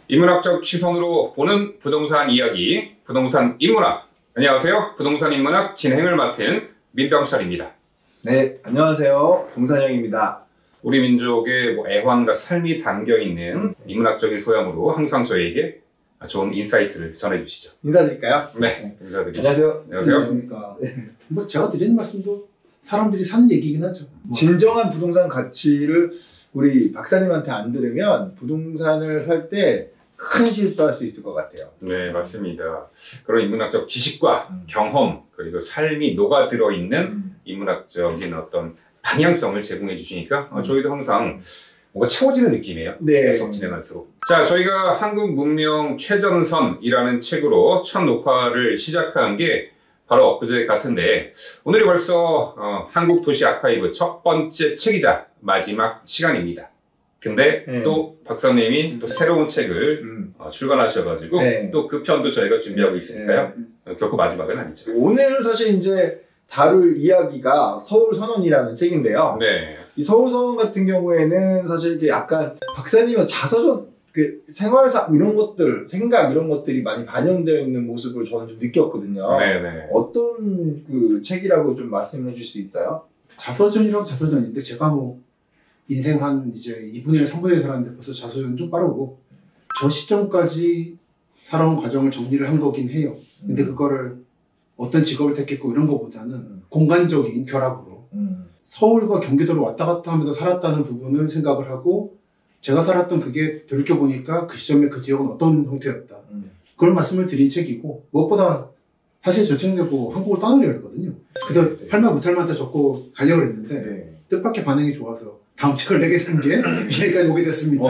인문학적 시선으로 보는 부동산 이야기, 부동산 인문학. 안녕하세요. 부동산 인문학 진행을 맡은 민병철입니다. 네, 안녕하세요. 동산영입니다. 우리 민족의 애환과 삶이 담겨있는 인문학적인 소양으로 항상 저희에게 좋은 인사이트를 전해주시죠. 인사드릴까요? 네, 인사드리죠. 안녕하세요. 안녕하십니까. 뭐 제가 드리는 말씀도 사람들이 사는 얘기긴 하죠. 진정한 부동산 가치를 우리 박사님한테 안 들으면 부동산을 살 때 큰 실수할 수 있을 것 같아요. 네, 맞습니다. 그런 인문학적 지식과 경험, 그리고 삶이 녹아들어 있는 인문학적인 어떤 방향성을 제공해 주시니까 저희도 항상 뭔가 채워지는 느낌이에요. 네. 계속 진행할수록. 자, 저희가 한국 문명 최전선이라는 책으로 첫 녹화를 시작한 게 바로 엊그제 같은데, 오늘이 벌써 한국 도시 아카이브 첫 번째 책이자 마지막 시간입니다. 근데 또 박사님이 또 새로운 책을 출간하셔가지고 또 그 편도 저희가 준비하고 있으니까요. 결코 마지막은 아니죠. 오늘 사실 이제 다룰 이야기가 서울선언이라는 책인데요. 네. 이 서울선언 같은 경우에는 사실 이렇게 약간 박사님은 자서전, 생활사 이런 것들, 생각 이런 것들이 많이 반영되어 있는 모습을 저는 좀 느꼈거든요. 네네. 어떤 그 책이라고 좀 말씀해 주실 수 있어요? 자서전이라고 자서전인데 제가 뭐 인생 한 이제 2분의 1, 3분의 1 살았는데 벌써 자서전 좀 빠르고 저 시점까지 살아온 과정을 정리를 한 거긴 해요. 근데 그거를 어떤 직업을 택했고 이런 거보다는 공간적인 결합으로 서울과 경기도를 왔다 갔다 하면서 살았다는 부분을 생각을 하고 제가 살았던 그게 돌이켜보니까 그 시점에 그 지역은 어떤 형태였다. 그런 말씀을 드린 책이고 무엇보다 사실 저 책 내고 한국을 떠나려고 했거든요. 그래서 할말 못할 만한테 적고 가려고 했는데 뜻밖의 반응이 좋아서 다음 책을 내게 된 게 여기까지 오게 됐습니다.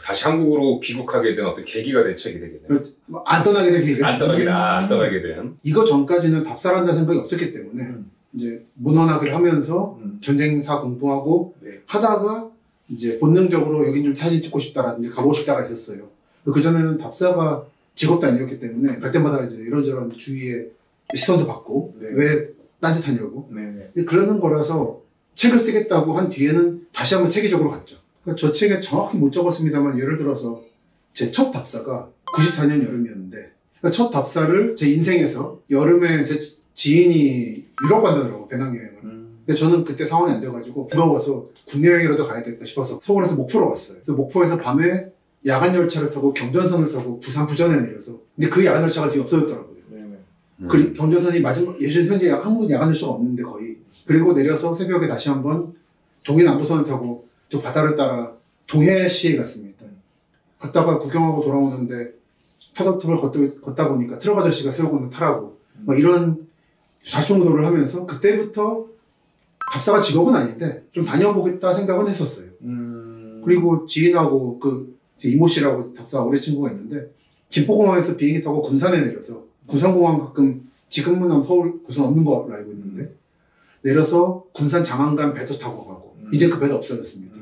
다시 한국으로 귀국하게 된 어떤 계기가 된 책이 되겠네요. 안 떠나게 된 계기가 안 떠나게 된. 이거 전까지는 답사한다는 생각이 없었기 때문에 이제 문헌학을 하면서 전쟁사 공부하고 하다가 이제 본능적으로 여긴 좀 사진 찍고 싶다라든지 가보고 싶다가 있었어요. 그전에는 답사가 직업도 아니었기 때문에 갈 때마다 이제 이런저런 주위에 시선도 받고 왜 딴짓하냐고 그러는 거라서 책을 쓰겠다고 한 뒤에는 다시 한번 체계적으로 갔죠. 그러니까 저 책에 정확히 못 적었습니다만 예를 들어서 제 첫 답사가 94년 여름이었는데 그러니까 첫 답사를 제 인생에서 여름에 제 지인이 유럽 간다더라고, 배낭여행을. 근데 저는 그때 상황이 안 돼가지고 부러워서 국내 여행이라도 가야 되겠다 싶어서 서울에서 목포로 갔어요. 그래서 목포에서 밤에 야간 열차를 타고 경전선을 타고 부산 부전에 내려서 근데 그 야간 열차가 뒤에 없어졌더라고요. 그 경전선이 마지막 예전 현재 한국 야간 열차가 없는데 거의 그리고 내려서 새벽에 다시 한번 동해 남부선을 타고 저 바다를 따라 동해시에 갔습니다. 갔다가 구경하고 돌아오는데 터덕터덕 걷다 보니까 트럭 아저씨가 세우고는 타라고 막 이런 좌충우돌을 하면서 그때부터 답사가 직업은 아닌데 좀 다녀보겠다 생각은 했었어요. 그리고 지인하고 제 이모 씨라고 답사 오래 친구가 있는데 김포공항에서 비행기 타고 군산에 내려서 군산공항 가끔 지금은 서울 고선 없는 걸로 알고 있는데 내려서 군산 장안간 배도 타고 가고 이제 그 배도 없어졌습니다.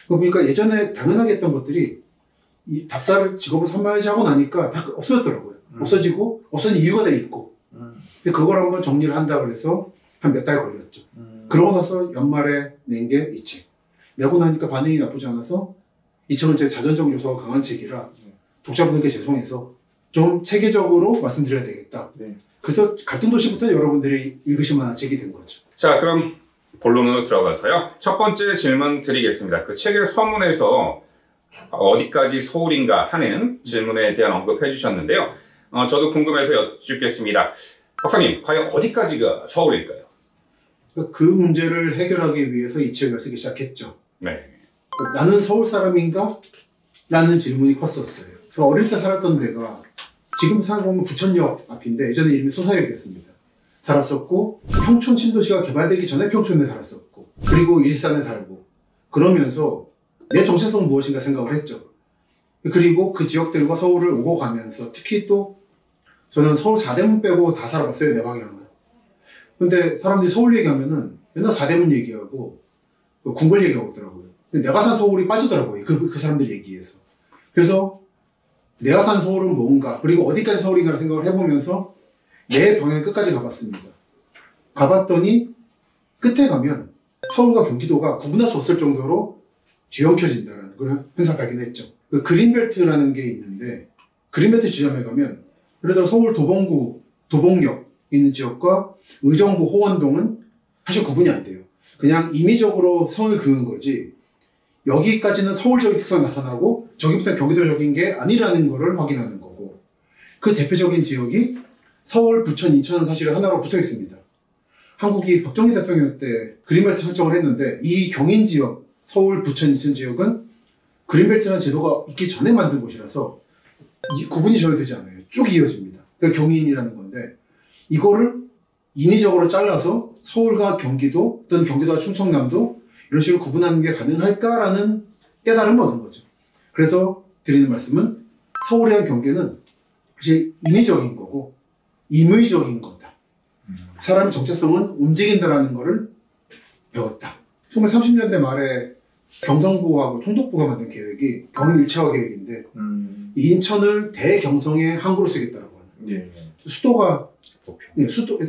그러니까 예전에 당연하게 했던 것들이 이 답사를 직업으로 선발하고 나니까 다 없어졌더라고요. 없어지고 없어진 이유가 다 있고 근데 그걸 한번 정리를 한다 그래서 한 몇 달 걸렸죠. 그러고 나서 연말에 낸 게 이 책. 내고 나니까 반응이 나쁘지 않아서 이 책은 제 자전적 요소가 강한 책이라 독자분들께 죄송해서 좀 체계적으로 말씀드려야 되겠다. 그래서 갈등도시부터 여러분들이 읽으실 만한 책이 된 거죠. 자, 그럼 본론으로 들어가서요. 첫 번째 질문 드리겠습니다. 그 책의 서문에서 어디까지 서울인가 하는 질문에 대한 언급해 주셨는데요. 저도 궁금해서 여쭙겠습니다. 박사님, 과연 어디까지가 서울일까요? 그 문제를 해결하기 위해서 이 책을 쓰기 시작했죠. 네. 나는 서울 사람인가? 라는 질문이 컸었어요. 어릴 때 살았던 데가 지금 살아보면 부천역 앞인데 예전에 이름이 소사역이었습니다. 살았었고 평촌 신도시가 개발되기 전에 평촌에 살았었고 그리고 일산에 살고 그러면서 내 정체성은 무엇인가 생각을 했죠. 그리고 그 지역들과 서울을 오고 가면서 특히 또 저는 서울 4대문 빼고 다 살아봤어요. 내 방향을. 근데 사람들이 서울 얘기하면은 맨날 4대문 얘기하고 궁궐 얘기하고 있더라고요. 근데 내가 산 서울이 빠지더라고요. 그 사람들 얘기에서. 그래서 내가 산 서울은 뭔가 그리고 어디까지 서울인가를 생각을 해보면서 내 방향 끝까지 가봤습니다. 가봤더니 끝에 가면 서울과 경기도가 구분할 수 없을 정도로 뒤엉켜진다는 그런 현상 발견했죠. 그 그린벨트라는 게 있는데 그린벨트 지점에 가면 예를 들어 서울 도봉구 도봉역 있는 지역과 의정부 호원동은 사실 구분이 안 돼요. 그냥 임의적으로 선을 그은 거지 여기까지는 서울적인 특성이 나타나고 저기부터 경기도적인 게 아니라는 거를 확인하는 거고 그 대표적인 지역이 서울, 부천, 인천은 사실은 하나로 붙어 있습니다. 한국이 박정희 대통령 때 그린벨트 설정을 했는데 이 경인 지역, 서울, 부천, 인천 지역은 그린벨트라는 제도가 있기 전에 만든 곳이라서 구분이 전혀 되지 않아요. 쭉 이어집니다. 그게 경인이라는 건데 이거를 인위적으로 잘라서 서울과 경기도 또는 경기도와 충청남도 이런 식으로 구분하는 게 가능할까라는 깨달음을 얻은 거죠. 그래서 드리는 말씀은 서울이랑 경계는 사실 인위적인 거고 임의적인 거다. 사람의 정체성은 움직인다라는 거를 배웠다. 1930년대 말에 경성부하고 총독부가 만든 계획이 경인 1차화 계획인데 이 인천을 대경성의 항구로 쓰겠다라고 하는 수도가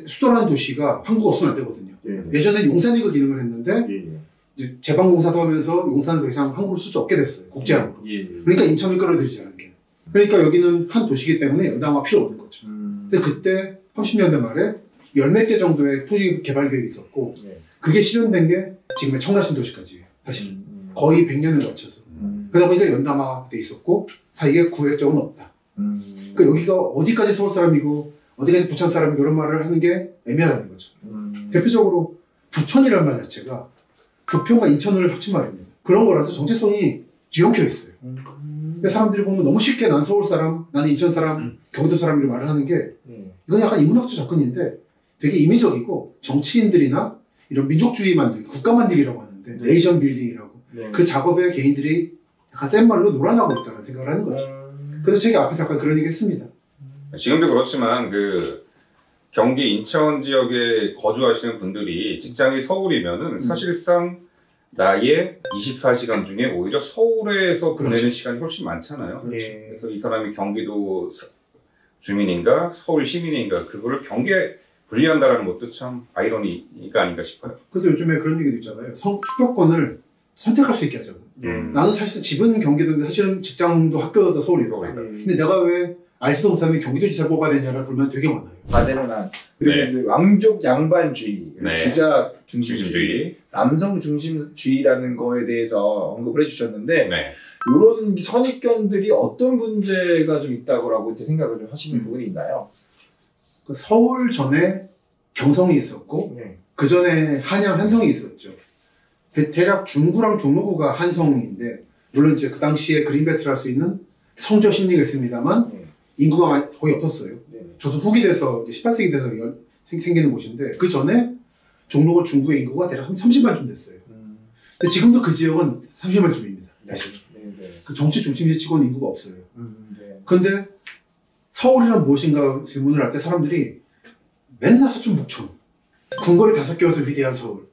수도라는 도시가 항구가 없으면 안 되거든요. 예전에 용산이 그 기능을 했는데 이제 제방공사도 하면서 용산은 더 이상 항구를 쓸 수 없게 됐어요. 국제항구로. 그러니까 인천을 끌어들이자는 게. 그러니까 여기는 한 도시이기 때문에 연장화가 필요 없는 거죠. 근데 그때 30년대 말에 10몇 개 정도의 토지 개발 계획이 있었고 그게 실현된 게 지금의 청라신도시까지예요. 사실 거의 100년을 거쳐서. 그러다 보니까 연담화돼 있었고 사이에 구획적은 없다. 그러니까 여기가 어디까지 서울 사람이고 어디까지 부천 사람이고 이런 말을 하는 게 애매하다는 거죠. 대표적으로 부천이라는 말 자체가 부평과 인천을 합친 말입니다. 그런 거라서 정체성이 뒤엉켜 있어요. 근데 사람들이 보면 너무 쉽게 난 서울 사람, 나는 인천 사람, 경기도 사람이라고 말을 하는 게 이건 약간 인문학적 접근인데 되게 임의적이고 정치인들이나 이런 민족주의 만들기, 국가 만들기라고 하는데 네이션 빌딩이라고 그 작업에 개인들이 약간 센 말로 놀아나고 있다는 생각을 하는 거죠. 그래서 제가 앞에서 약간 그런 얘기를 했습니다. 지금도 그렇지만 그 경기 인천 지역에 거주하시는 분들이 직장이 서울이면은 사실상 나의 24시간 중에 오히려 서울에서 보내는 그렇죠. 시간이 훨씬 많잖아요. 그렇죠. 그래서 이 사람이 경기도 주민인가 서울 시민인가 그거를 경계에 분리한다는 것도 참 아이러니가 아닌가 싶어요. 그래서 요즘에 그런 얘기도 있잖아요. 투표권을 선택할 수 있게 하자고. 나는 사실 집은 경기도인데 사실은 직장도 학교도 다 서울이다. 근데 내가 왜 알지도 못하는 경기도지사 뽑아야 되냐를 보면 되게 많아요. 바데로난 그리고 왕족 양반주의, 주자 중심주의, 남성 중심주의라는 거에 대해서 언급을 해주셨는데 이런 선입견들이 어떤 문제가 좀 있다고 생각을 좀 하시는 부분이 있나요? 그 서울 전에 경성이 있었고 그 전에 한양 한성이 있었죠. 대략 중구랑 종로구가 한성인데 물론 이제 그 당시에 그린벨트를 할 수 있는 성저 심리가 있습니다만 인구가 거의 없었어요. 저도 후기 돼서 18세기 돼서 생기는 곳인데 그 전에 종로구 중구의 인구가 대략 한 30만쯤 됐어요. 근데 지금도 그 지역은 30만쯤입니다. 그 정치 중심지 치고는 인구가 없어요. 그런데 서울이란 무엇인가 질문을 할 때 사람들이 맨날 서촌 북촌 궁궐이 5개여서 위대한 서울.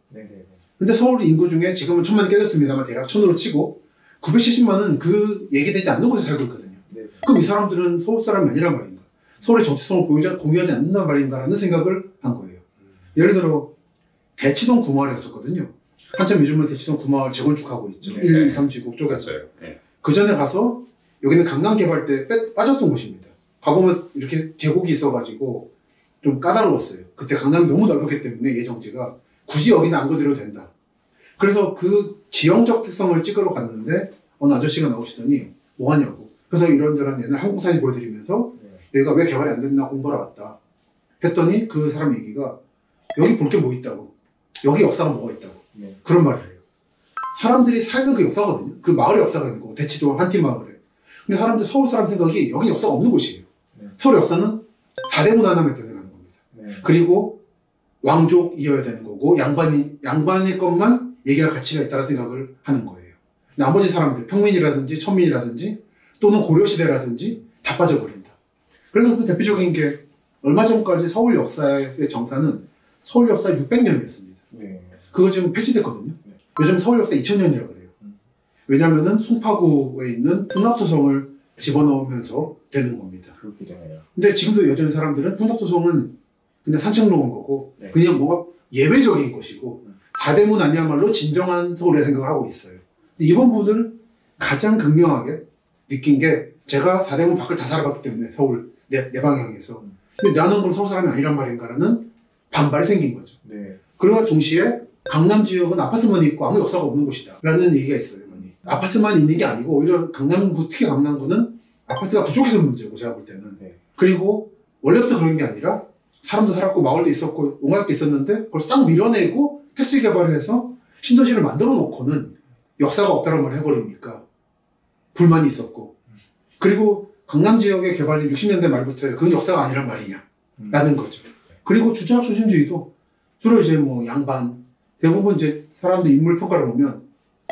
근데 서울 인구 중에 지금은 1000만 깨졌습니다만 대략 1000으로 치고 970만은 그 얘기되지 않는 곳에 살고 있거든요. 그럼 이 사람들은 서울 사람이 아니란 말인가? 서울의 정체성을 공유하지 않는단 말인가라는 생각을 한 거예요. 예를 들어 대치동 구마을이 갔었거든요. 한참 요즘은 대치동 구마을 재건축하고 있죠. 1, 2, 3지구 쪽에서. 그 전에 가서 여기는 강남 개발 때 빠졌던 곳입니다. 가보면 이렇게 계곡이 있어가지고 좀 까다로웠어요. 그때 강남이 너무 넓었기 때문에 예정지가 굳이 여기는 안 건드려도 된다. 그래서 그 지형적 특성을 찍으러 갔는데 어느 아저씨가 나오시더니 뭐 하냐고. 그래서 이런저런 옛날 항공사진 보여드리면서 여기가 왜 개발이 안 됐나 공부하러 왔다. 했더니 그 사람 얘기가 여기 볼 게 뭐 있다고. 여기 역사가 뭐가 있다고. 그런 말을 해요. 사람들이 살면 그 역사거든요. 그 마을의 역사가 있는 거고 대치동 한티 마을에. 근데 사람들 서울 사람 생각이 여기 역사가 없는 곳이에요. 서울 역사는 4대문 하나만 생각하는 겁니다. 그리고 왕족이어야 되는 거고 양반의 것만 얘기할 가치가 있다는 생각을 하는 거예요. 나머지 사람들 평민이라든지 천민이라든지 또는 고려시대라든지 다 빠져버린다. 그래서 그 대표적인 게 얼마 전까지 서울 역사의 정사는 서울 역사 600년이었습니다. 그거 지금 폐지됐거든요. 요즘 서울 역사 2000년이라고 그래요. 왜냐면은 송파구에 있는 풍납토성을 집어넣으면서 되는 겁니다. 그렇게 되네요. 근데 지금도 여전히 사람들은 풍납토성은 그냥 산책로 온 거고 그냥 뭐가 예외적인 것이고 4대문 아니야말로 진정한 서울이라 생각을 하고 있어요. 근데 이번 부분을 가장 극명하게 느낀 게 제가 4대문 밖을 다 살아봤기 때문에 서울 내 방향에서 근데 나는 그럼 서울 사람이 아니란 말인가라는 반발이 생긴 거죠. 네. 그러와 동시에 강남 지역은 아파트만 있고 아무 역사가 없는 곳이다 라는 얘기가 있어요. 아파트만 있는 게 아니고 오히려 강남구, 특히 강남구는 아파트가 부족해서 문제고 제가 볼 때는. 네. 그리고 원래부터 그런 게 아니라 사람도 살았고 마을도 있었고 온갖 게 있었는데 그걸 싹 밀어내고 택지 개발을 해서 신도시를 만들어 놓고는 역사가 없다는 걸 해버리니까 불만이 있었고 그리고 강남 지역의 개발이 60년대 말부터 그건 역사가 아니란 말이냐 라는 거죠. 그리고 주차장 중심주의도 주로 이제 뭐 양반 대부분 이제 사람들 인물 평가를 보면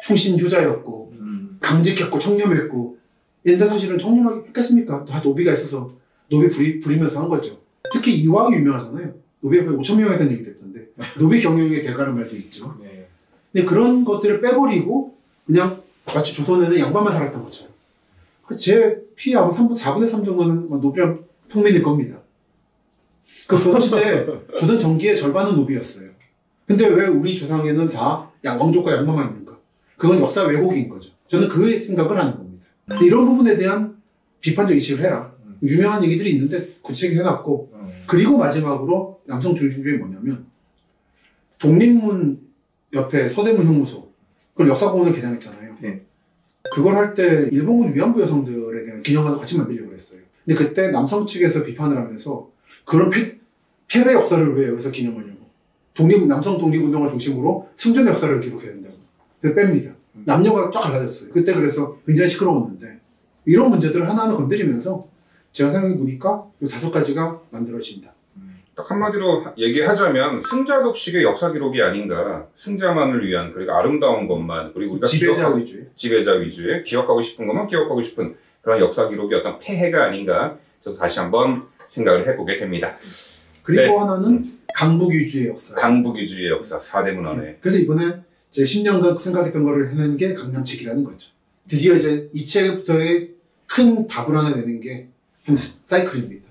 충신 효자였고 강직했고 청렴했고 근데 사실은 청렴하게 했겠습니까? 다 노비가 있어서 노비 부리면서 한 거죠. 특히 이황이 유명하잖아요. 노비가 거의 5,000명에 대한 얘기 됐던데 노비 경영의 대가라는 말도 있죠. 네. 근데 그런 것들을 빼버리고 그냥 마치 조선에는 양반만 살았던 것처럼 제 피 아마 4분의 3 정도는 노비랑 통민일 겁니다. 그 조선시대 조선 전기의 절반은 노비였어요. 근데 왜 우리 조상에는 다 왕족과 양반만 있는가? 그건 역사 왜곡인 거죠. 저는 그 생각을 하는 겁니다. 이런 부분에 대한 비판적 인식을 해라. 유명한 얘기들이 있는데 구체적으로 해놨고 그리고 마지막으로 남성 중심주의 뭐냐면 독립문 옆에 서대문 형무소 그걸 역사공원을 개장했잖아요. 네. 그걸 할 때 일본군 위안부 여성들에 대한 기념관을 같이 만들려고 했어요. 근데 그때 남성 측에서 비판을 하면서 그런 패배 역사를 왜 여기서 기념하냐고. 남성 독립운동을 중심으로 승전의 역사를 기록해야 된다고. 그래서 뺍니다. 남녀가 쫙 갈라졌어요. 그때 그래서 굉장히 시끄러웠는데 이런 문제들을 하나하나 건드리면서 제가 생각해보니까 이 5가지가 만들어진다. 딱 한마디로 얘기하자면 승자 독식의 역사 기록이 아닌가. 승자만을 위한 그리고 아름다운 것만 그리고 우리가 지배자 위주의 기억하고 싶은 것만 기억하고 싶은 그런 역사 기록이 어떤 폐해가 아닌가. 저도 다시 한번 생각을 해보게 됩니다. 그리고 네. 하나는 강북 위주의 역사. 강북 위주의 역사 4대문 안에. 그래서 이번에 제 10년간 생각했던 거를 해낸 게 강남책이라는 거죠. 드디어 이제 이 책부터의 큰 답을 하나 내는 게 한 사이클입니다.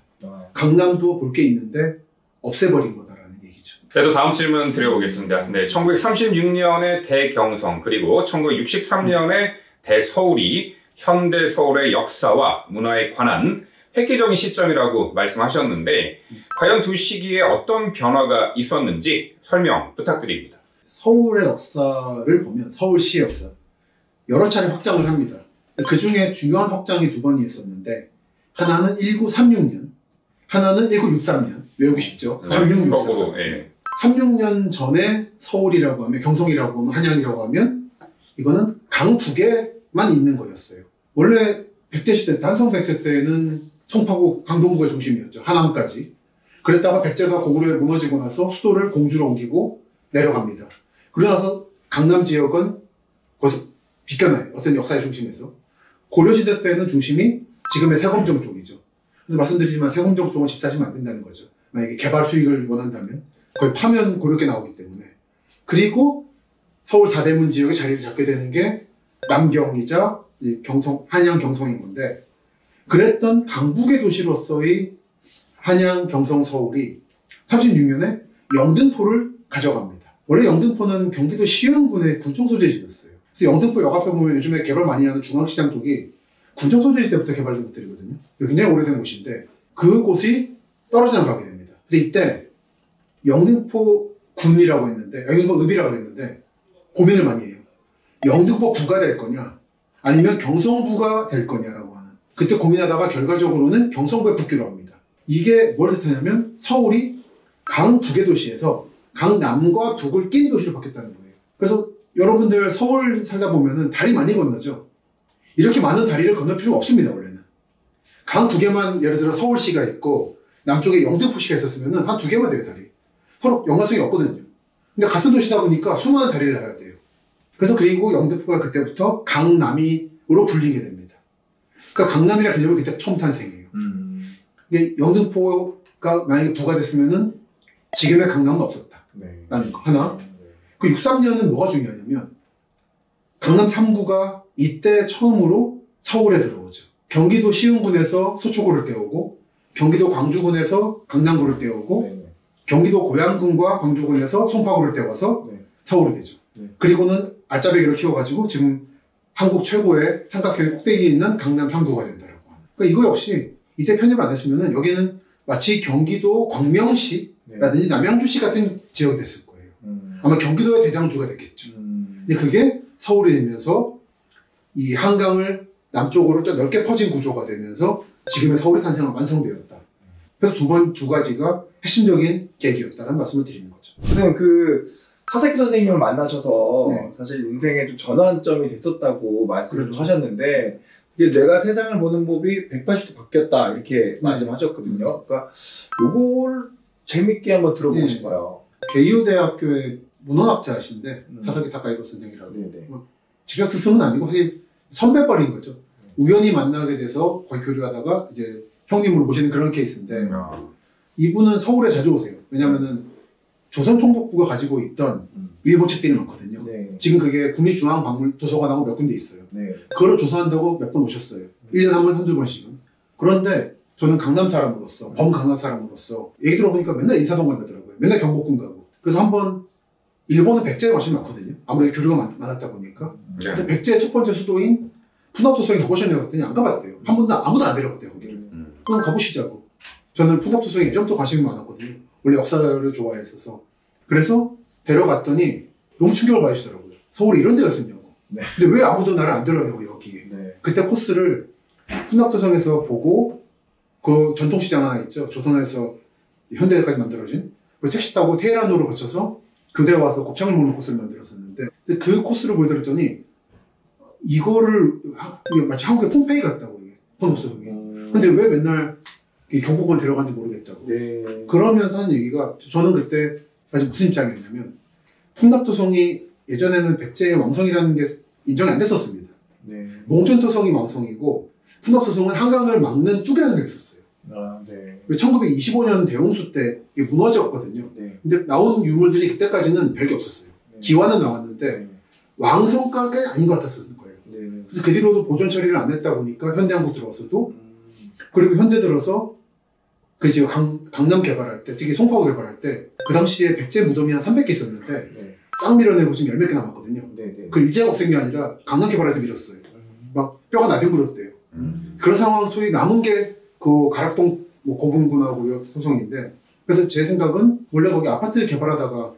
강남도 볼 게 있는데 없애버린 거다라는 얘기죠. 그래도 다음 질문 드려보겠습니다. 네, 1936년의 대경성 그리고 1963년의 대서울이 현대 서울의 역사와 문화에 관한 획기적인 시점이라고 말씀하셨는데 과연 두 시기에 어떤 변화가 있었는지 설명 부탁드립니다. 서울의 역사를 보면 서울시의 역사 여러 차례 확장을 합니다. 그 중에 중요한 확장이 2번이 있었는데 하나는 1936년 하나는 1963년 외우기 쉽죠. 3663. 네. 36년 전에 서울이라고 하면 경성이라고 하면 한양이라고 하면 이거는 강북에만 있는 거였어요. 원래 백제시대 단성 백제 때는 송파구 강동구가 중심이었죠. 하남까지. 그랬다가 백제가 고구려에 무너지고 나서 수도를 공주로 옮기고 내려갑니다. 그러고 나서 강남 지역은 거기서 비껴나요. 어떤 역사의 중심에서. 고려시대 때는 중심이 지금의 세검정 쪽이죠. 그래서 말씀드리지만 세검정 쪽은 집사시면 안 된다는 거죠. 만약에 개발 수익을 원한다면 거의 파면 고르게 나오기 때문에. 그리고 서울 4대문 지역에 자리를 잡게 되는 게 남경이자 한양 경성인 건데 그랬던 강북의 도시로서의 한양 경성 서울이 36년에 영등포를 가져갑니다. 원래 영등포는 경기도 시흥군의 군청 소재지였어요. 그래서 영등포 역 앞에 보면 요즘에 개발 많이 하는 중앙시장 쪽이 군청 소재지 때부터 개발된 곳들이거든요. 굉장히 오래된 곳인데 그곳이 떨어져 나가게 됩니다. 그래서 이때 영등포 군이라고 했는데 영등포 읍이라고 했는데 고민을 많이 해요. 영등포 부가 될 거냐 아니면 경성부가 될 거냐라고 하는 그때 고민하다가 결과적으로는 경성부에 붙기로 합니다. 이게 뭘 뜻하냐면 서울이 강북의 도시에서 강남과 북을 낀 도시로 바뀌었다는 거예요. 그래서 여러분들 서울 살다 보면은 다리 많이 건너죠. 이렇게 많은 다리를 건널 필요가 없습니다. 원래는 강북에만 예를 들어 서울시가 있고 남쪽에 영등포시가 있었으면은 한 2개만 돼요. 다리 서로 연관성이 없거든요. 근데 같은 도시다 보니까 수많은 다리를 놔야 돼요. 그래서 그리고 영등포가 그때부터 강남으로 불리게 됩니다. 그러니까 강남이라는 개념이 그때 처음 탄생해요. 이게 영등포가 만약에 부가 됐으면은 지금의 강남은 없었다. 네. 라는 거 하나. 그 63년은 뭐가 중요하냐면 강남 3구가 이때 처음으로 서울에 들어오죠. 경기도 시흥군에서 서초구를 떼오고 경기도 광주군에서 강남구를 떼오고 네. 경기도 고양군과 광주군에서 송파구를 떼와서 네. 서울이 되죠. 네. 그리고는 알짜배기를 키워가지고 지금 한국 최고의 삼각형의 꼭대기에 있는 강남 3구가 된다라고 하는. 그러니까 이거 역시 이때 편입을 안 했으면은 여기는 마치 경기도 광명시라든지 남양주시 같은 지역이 됐을 거예요. 아마 경기도의 대장주가 됐겠죠. 근데 그게 서울이 되면서 이 한강을 남쪽으로 좀 넓게 퍼진 구조가 되면서 지금의 서울의 탄생은 완성되었다. 그래서 두 가지가 핵심적인 계기였다는 말씀을 드리는 거죠. 선생님, 하사키 선생님을 만나셔서 사실 인생의 좀 전환점이 됐었다고 말씀을 그렇죠. 하셨는데, 이게 내가 세상을 보는 법이 180도 바뀌었다 이렇게 말씀하셨거든요. 그러니까 요걸 재밌게 한번 들어보고 싶어요. 게이오 대학교의 문헌학자이신데 사사키 타카히로 선생이라고. 직접 스승은 아니고 사실 선배뻘인 거죠. 우연히 만나게 돼서 거기 교류하다가 이제 형님을 모시는 그런 케이스인데 이분은 서울에 자주 오세요. 왜냐면은 조선총독부가 가지고 있던 일본 책들이 많거든요. 지금 그게 국립중앙박물도서관하고 몇 군데 있어요. 그걸 조사한다고 몇 번 오셨어요. 1년에 한 번, 한두 번씩은. 그런데 저는 강남 사람으로서, 범강남 사람으로서 얘기 들어보니까 맨날 인사동 간다더라고요. 맨날 경복궁 가고. 그래서 한번 일본은 백제에 관심이 많거든요. 아무래도 교류가 많았다 보니까. 근데 백제의 첫 번째 수도인 푸나토성에 가보셨냐고 했더니 안 가봤대요. 한 번도 아무도 안 데려갔대요, 거기를. 그럼 가보시자고. 저는 푸나토성에 예전부터 관심이 많았거든요. 원래 역사를 좋아했어서. 그래서 데려갔더니 너무 충격을 받으시더라고요. 서울에 이런 데가 있었냐고. 근데 왜 아무도 나를 안 데려가냐고, 여기에. 그때 코스를 푸나토성에서 보고 그 전통시장 하나 있죠. 조선에서 현대까지 만들어진. 그래서 택시 타고 테헤란으로 거쳐서 교대 와서 곱창을 먹는 코스를 만들었었는데 근데 그 코스를 보여드렸더니 이거를 마치 한국의 폼페이 같다고 이게 푸나토성이. 근데 왜 맨날 경복궁을 데려간지 모르겠다고. 그러면서 하는 얘기가 저는 그때 사실 무슨 입장이었냐면 푸나토성이 예전에는 백제의 왕성이라는 게 인정이 안 됐었습니다. 몽전토성이 왕성이고 푸나토성은 한강을 막는 뚝이라는 게 있었어요. 1925년 대홍수 때 이게 무너졌거든요. 근데 나온 유물들이 그때까지는 별게 없었어요. 기와는 나왔는데 왕성가가 아닌 것 같았을 거예요. 그래서 그 뒤로도 보존 처리를 안 했다 보니까 현대한국 들어와서도 그리고 현대 들어서 그 지금 강남 개발할 때, 특히 송파구 개발할 때 그 당시에 백제 무덤이 한 300개 있었는데 싹 밀어내고 지금 10몇 개 남았거든요. 그걸 일제가 없앤 게 아니라 강남 개발할 때 밀었어요. 막 뼈가 나대고 그랬대요. 그런 상황 속에 남은 게 그 가락동 뭐 고분군하고 소송인데 그래서 제 생각은 원래 거기 아파트 개발하다가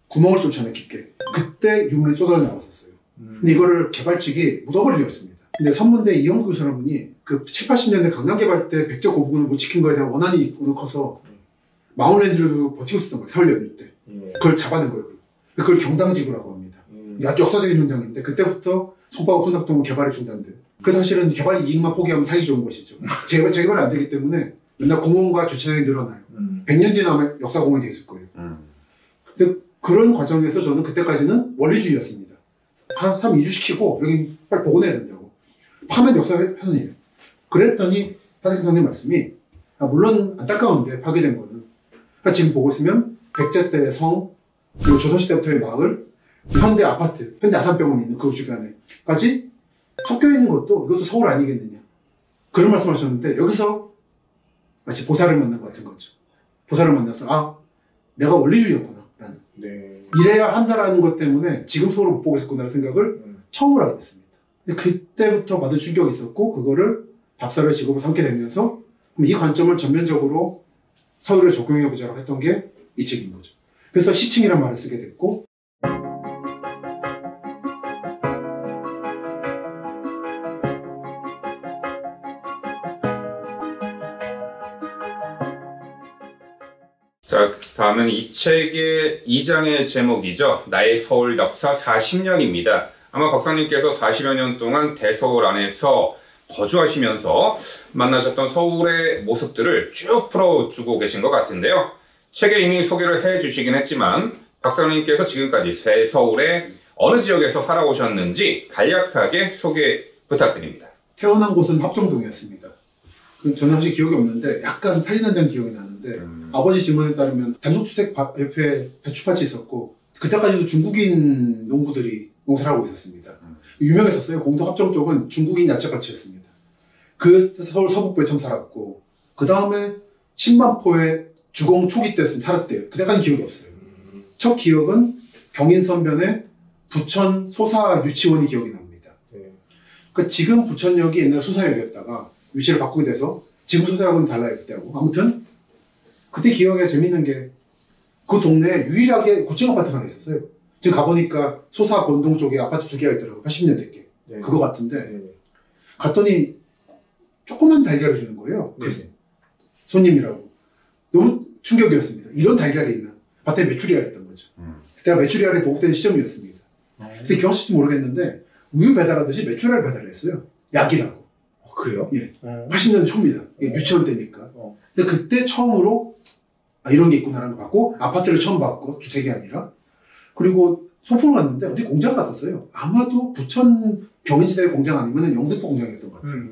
구멍을 뚫잖아요, 깊게. 그때 유물이 쏟아져 나왔었어요. 근데 이거를 개발 측이 묻어버리려고 했습니다. 근데 선문대 이형구 교수라는 분이 그 7, 80년대 강남 개발 때 백제 고분군을 못 지킨 거에 대한 원한이 너무 커서 마운랜드를 버티고 있었던 거예요, 서울 연휴 때. 그걸 잡아낸 거예요. 그걸 경당지구라고 합니다. 아주 역사적인 현장인데 그때부터 송파구 푸나토성은 개발이 중단돼. 그래서 사실은 개발 이익만 포기하면 살기 좋은 것이죠. 재개발이 안 되기 때문에 맨날 공원과 주차장이 늘어나요. 100년 뒤에 아마 역사공원이 돼 있을 거예요. 근데 그런 과정에서 저는 그때까지는 원리주의였습니다. 사람 이주시키고 여기 빨리 복원해야 된다고. 파면 역사 훼손이에요. 그랬더니 하사키 선생님 말씀이 물론 안타까운데 파괴된 거는 그러니까 지금 보고 있으면 백제 때의 성 그리고 조선시대부터의 마을 현대 아파트 현대 아산병원이 있는 그 주변에까지 섞여 있는 이것도 서울 아니겠느냐 그런 말씀하셨는데 여기서 마치 보살을 만난 것 같은 거죠. 보살을 만나서 내가 원리주의였구나 라는 이래야 한다라는 것 때문에 지금 서울을 못 보고 있었구나라는 생각을 처음으로 하게 됐습니다. 근데 그때부터 받은 충격이 있었고 그거를 답사를 직업으로 삼게 되면서 이 관점을 전면적으로 서울을 적용해보자고 했던 게 이 책인 거죠. 그래서 시층이라는 말을 쓰게 됐고 자, 다음은 이 책의 2장의 제목이죠. 나의 서울 역사 40년입니다. 아마 박사님께서 40여 년 동안 대서울 안에서 거주하시면서 만나셨던 서울의 모습들을 쭉 풀어주고 계신 것 같은데요. 책에 이미 소개를 해주시긴 했지만 박사님께서 지금까지 새 서울의 어느 지역에서 살아오셨는지 간략하게 소개 부탁드립니다. 태어난 곳은 합정동이었습니다. 저는 사실 기억이 없는데 약간 사진 한 장 기억이 나는데 아버지 질문에 따르면 단독주택 옆에 배추밭이 있었고 그때까지도 중국인 농부들이 농사를 하고 있었습니다. 유명했었어요. 공도 합정 쪽은 중국인 야채밭이었습니다. 그래서 서울 서북부에 처음 살았고 그 다음에 신반포에 주공 초기 때 살았대요. 그때까지는 기억이 없어요. 첫 기억은 경인선변에 부천 소사 유치원이 기억이 납니다. 그러니까 지금 부천역이 옛날 수사역이었다가 위치를 바꾸게 돼서 지금 수사역은 달라요, 그때하고. 아무튼 그때 기억에 재밌는 게 그 동네에 유일하게 고층 아파트가 하나 있었어요. 지금 가보니까 소사 본동 쪽에 아파트 2개가 있더라고요. 80년대께. 네. 그거 같은데 네. 갔더니 조그만 달걀을 주는 거예요. 네. 그 손님이라고. 너무 충격이었습니다. 이런 달걀이 있나. 봤더니 메추리알이었던 거죠. 그때가 메추리알이 보급되는 시점이었습니다. 그때 기억하실지 모르겠는데 우유 배달하듯이 메추리알 배달을 했어요. 약이라고. 그래요? 예. 80년대 초입니다. 유치원 때니까. 근데 그때 처음으로 이런 게 있구나라는 걸 봤고, 아파트를 처음 봤고, 주택이 아니라. 그리고 소풍을 갔는데 어디 공장 갔었어요. 아마도 부천 경인지대 공장 아니면 영등포 공장이었던 것 같아요.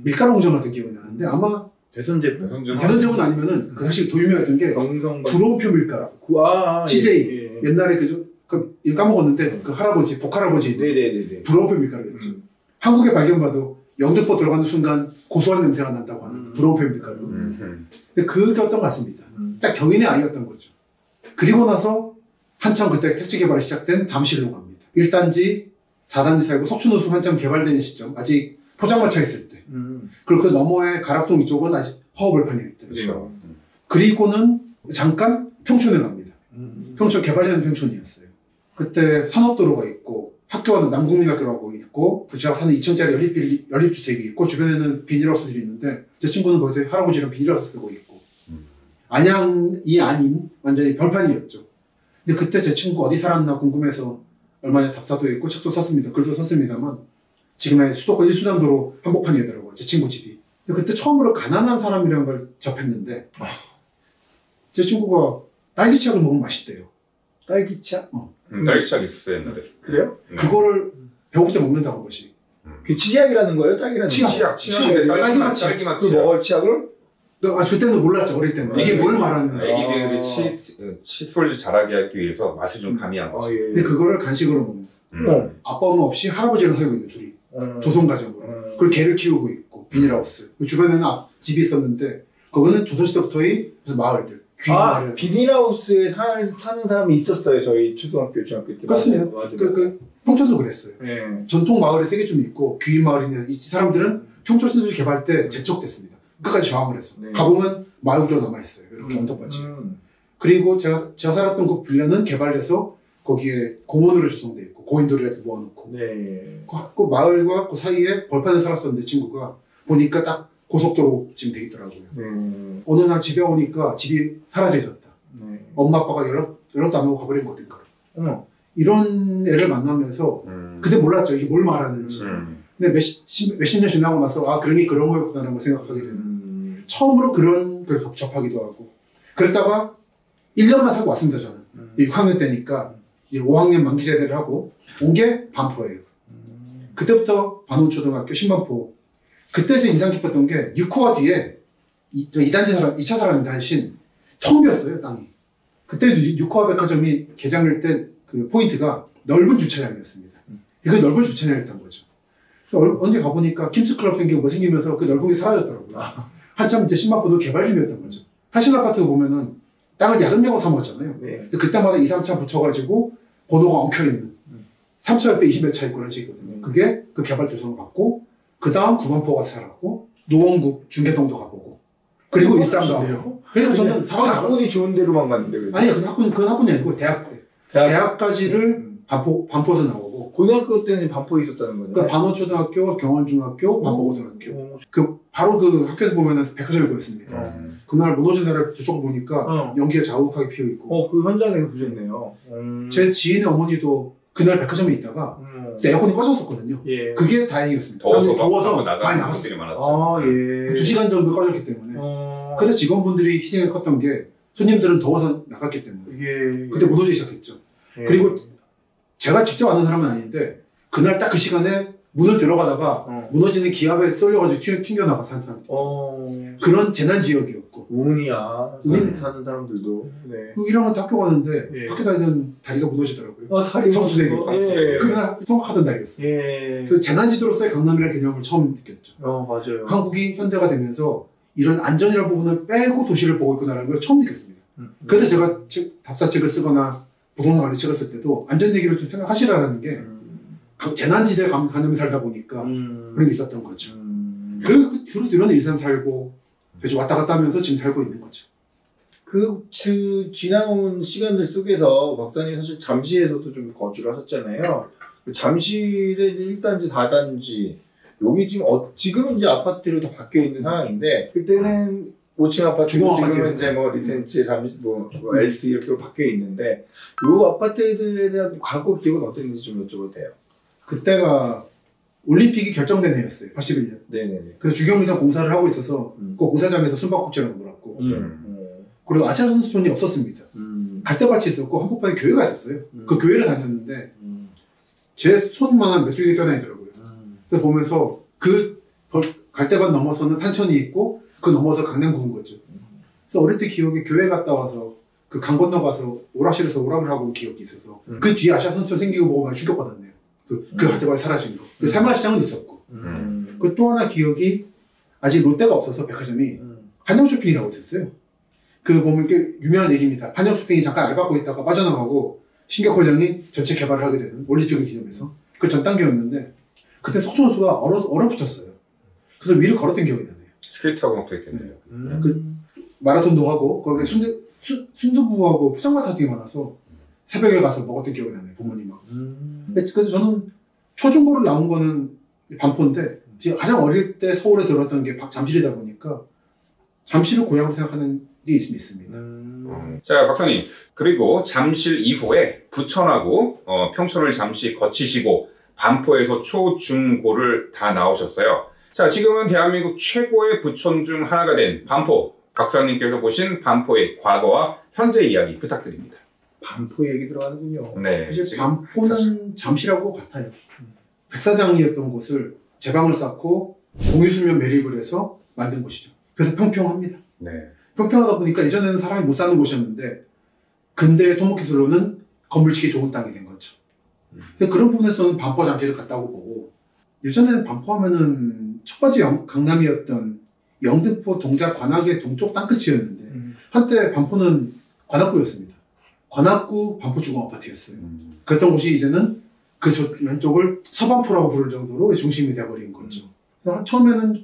밀가루 공장 같은 기억이 나는데 아마 대선제품 아니면은 그 당시 더 유명했던 게 구로표 밀가루. CJ. 예. 옛날에 그 까먹었는데 그 할아버지, 복할아버지. 네네네. 구로표 밀가루였죠. 한국에 발견봐도 영등포 들어가는 순간 고소한 냄새가 난다고 하는 구로표 밀가루. 근데 그였던 것 같습니다. 딱 경인의 아이였던 거죠. 그리고 나서 한참 그때 택지 개발이 시작된 잠실로 갑니다. 1단지, 4단지 살고 석촌호수 한참 개발되는 시점. 아직 포장마차 있을 때. 그리고 그 너머에 가락동 이쪽은 아직 허허벌판일 때. 그렇죠. 그리고는 잠깐 평촌에 갑니다. 평촌 개발되는 평촌이었어요. 그때 산업도로가 있고 학교는 남국민학교라고 있고 제가 사는 2층짜리 연립주택이 있고 주변에는 비닐하우스들이 있는데 제 친구는 거기서 할아버지랑 비닐하우스 쓰고 있고 안양이 아닌 완전히 벌판이었죠. 근데 그때 제 친구 어디 살았나 궁금해서 얼마 전에 답사도 있고 책도 썼습니다. 글도 썼습니다만 지금의 수도권 1수단도로 한복판이더라고요. 제 친구 집이. 근데 그때 처음으로 가난한 사람이라는 걸 접했는데 제 친구가 딸기차를 먹으면 맛있대요. 딸기차? 딸기차 있었어요 옛날에. 그래요? 그거를 배고플 때 먹는다고 한 것이. 그 치약이라는 거예요? 딸기라는 치약. 딸기맛 그 먹을 치약을? 그때는 몰랐죠. 어릴 때는. 이게 뭘 말하는지. 애기들이 칫솔질 잘하게 하기 위해서 맛을 좀 가미한 거죠. 예. 근데 그거를 간식으로 먹는. 아빠 엄마 없이 할아버지랑 살고 있는 둘이. 조선가정으로. 그리고 개를 키우고 있고 비닐하우스. 그 주변에는 집이 있었는데 거기는 조선시대부터의 무슨 마을들. 마을. 비닐하우스에 사는 사람이 있었어요. 저희 초등학교, 중학교 때. 그렇습니다. 평촌도 그랬어요. 네. 전통 마을에 3개쯤 있고 귀인 마을이나 이 사람들은 평촌 신도시 개발 때 제척됐습니다. 끝까지 저항을 해서. 네. 가보면 마을 구조가 남아있어요. 이렇게 언덕밭이. 그리고 제가 살았던 그 빌라는 개발돼서 거기에 공원으로 조성돼 있고 고인돌이라도 모아놓고. 네. 그 마을과 그 사이에 벌판에 살았었는데 친구가 보니까 딱 고속도로 지금 돼 있더라고요. 어느 날 집에 오니까 집이 사라져 있었다. 엄마 아빠가 연락도 안 하고 가버린 거 어딘가. 이런 애를 만나면서 그때 몰랐죠. 이게 뭘 말하는지. 근데 몇십 년 지나고 나서 그런 게 그런 거였구나라는 걸 생각하게 되는. 처음으로 그런 걸 접하기도 하고. 그랬다가 1년만 살고 왔습니다. 저는. 6학년 때니까 이제 5학년 만기 제대를 하고 온 게 반포예요. 그때부터 반원초등학교 신반포. 그때 제 인상 깊었던 게 6호가 뒤에 2차 살았는데 한신 텅 비었어요. 땅이. 그때 6호화 백화점이 개장할 때 그 포인트가 넓은 주차장이었습니다. 이거 넓은 주차장이었던 거죠. 언제 가보니까 킴스클럽 생기고 뭐 생기면서 그 넓은 게 사라졌더라고요. 한참 이제 신반포도 개발 중이었던 거죠. 한신 아파트 보면은 땅을 야금야금 사먹었잖아요. 네. 그때마다 2, 3차 붙여가지고 번호가 엉켜있는 3차 옆에 20몇 차 있고 그런 식이거든요. 그게 그 개발 조성을 받고 그 다음 구반포 가서 살았고 노원구 중계동도 가보고 그리고 일산도 가보고 그러니까 저는 학군이 좋은 데로만 갔는데 아니요. 그건 학군이 아니고 대학 때 대학까지를 반포에서 나오고 고등학교 때는 반포에 있었다는 거죠. 그러니까 반원초등학교, 경원중학교, 반포고등학교 바로 그 학교에서 보면은 백화점이 보였습니다. 그날 무너진 날을 저쪽 보니까 연기가 자욱하게 피어있고 그 현장에서 보셨네요. 제 지인의 어머니도 그날 백화점에 있다가 에어컨이 꺼졌었거든요. 예. 그게 다행이었습니다. 더워서 많이 나갔어요. 예. 2시간 정도 꺼졌기 때문에. 그래서 직원분들이 희생이 컸던 게 손님들은 더워서 나갔기 때문에. 예. 그때 무너지기 시작했죠. 예. 그리고 제가 직접 아는 사람은 아닌데 그날 딱 그 시간에 문을 들어가다가 무너지는 기압에 쏠려가지고 튕겨나가 산 사람. 그런 재난 지역이었고. 운이야. 사는 사람들도. 네. 1학년 때 학교 가는데 예. 학교 다니던 다리가 무너지더라고요. 다리 성수대교. 예. 그날 통학하던 날이었어요. 예. 그래서 재난지도로서의 강남이라는 개념을 처음 느꼈죠. 맞아요. 한국이 현대가 되면서 이런 안전이라는 부분을 빼고 도시를 보고 있구나라는 걸 처음 느꼈습니다. 그래서 제가 답사책을 쓰거나 부동산 관리 책을 쓸 때도 안전 얘기를 좀 생각하시라는 게 재난지대 가면서 살다 보니까 그런 게 있었던 거죠. 그리고 그 뒤로 뒤로는 일산 살고 그래서 왔다 갔다 하면서 지금 살고 있는 거죠. 그 지나온 시간들 속에서 박사님 사실 잠실에서도 좀 거주를 하셨잖아요. 잠실의 1단지, 4단지 여기 지금은 이제 아파트로 다 바뀌어 있는 상황인데 그때는 5층 아파트, 지금은 이제 뭐 리센치, 뭐 LC 이렇게 바뀌어 있는데 이 아파트들에 대한 과거 기억은 어땠는지 좀 여쭤봐도 돼요. 그때가 올림픽이 결정된 해였어요. 81년. 네네네. 그래서 주경기장 공사를 하고 있어서 그 공사장에서 숨바꼭질하고 놀았고 그리고 아시아 선수촌이 없었습니다. 갈대밭이 있었고 한복판에 교회가 있었어요. 그 교회를 다녔는데 제 손만한 메뚜기가 떠다니더라고요. 그래서 보면서 그 갈대밭 넘어서는 탄천이 있고 그 넘어서 강남구인 거죠. 그래서 어릴 때 기억에 교회 갔다 와서 그 강 건너가서 오락실에서 오락을 하고 온 기억이 있어서 그 뒤에 아시아 선수촌 생기고 보고 많이 충격받았네요. 그 갈대밭이 사라진 거. 새마을시장은 있었고. 그 또 하나 기억이 아직 롯데가 없어서 백화점이 한정쇼핑이라고 있었어요. 그 보면 꽤 유명한 얘기입니다. 한정쇼핑이 잠깐 알바하고 있다가 빠져나가고 신격회장이 전체 개발을 하게 되는 올림픽을 기념해서 그 전 단계였는데 그때 석촌 선수가 얼어붙었어요. 그래서 위를 걸었던 기억이 나네요. 스케이트하고 막 그랬겠네요. 그 마라톤도 하고 거기 순두부하고 포장마차 되게 많아서 새벽에 가서 먹었던 기억이 나네요. 부모님하고. 그래서 저는 초중고를 나온 거는 반포인데 가장 어릴 때 서울에 들어왔던 게 잠실이다 보니까 잠실을 고향으로 생각하는 게 있습니다. 자, 박사님. 그리고 잠실 이후에 부천하고 평촌을 잠시 거치시고 반포에서 초, 중, 고를 다 나오셨어요. 자, 지금은 대한민국 최고의 부촌 중 하나가 된 반포. 박사님께서 보신 반포의 과거와 현재 이야기 부탁드립니다. 반포 얘기 들어가는군요. 네. 사실 반포는 잠실하고 같아요. 백사장이었던 곳을 제방을 쌓고 공유수면 매립을 해서 만든 곳이죠. 그래서 평평합니다. 네. 평평하다 보니까 예전에는 사람이 못 사는 곳이었는데 근대의 토목기술로는 건물 짓기 좋은 땅이 된 거죠. 그런 부분에서는 반포 잠실을 같다고 보고 예전에는 반포 하면은 첫 번째 강남이었던 영등포 동작 관악의 동쪽 땅끝이었는데 한때 반포는 관악구였습니다. 관악구 반포 주공아파트였어요. 그랬던 곳이 이제는 그 왼쪽을 서반포라고 부를 정도로 중심이 돼버린 거죠. 그래서 처음에는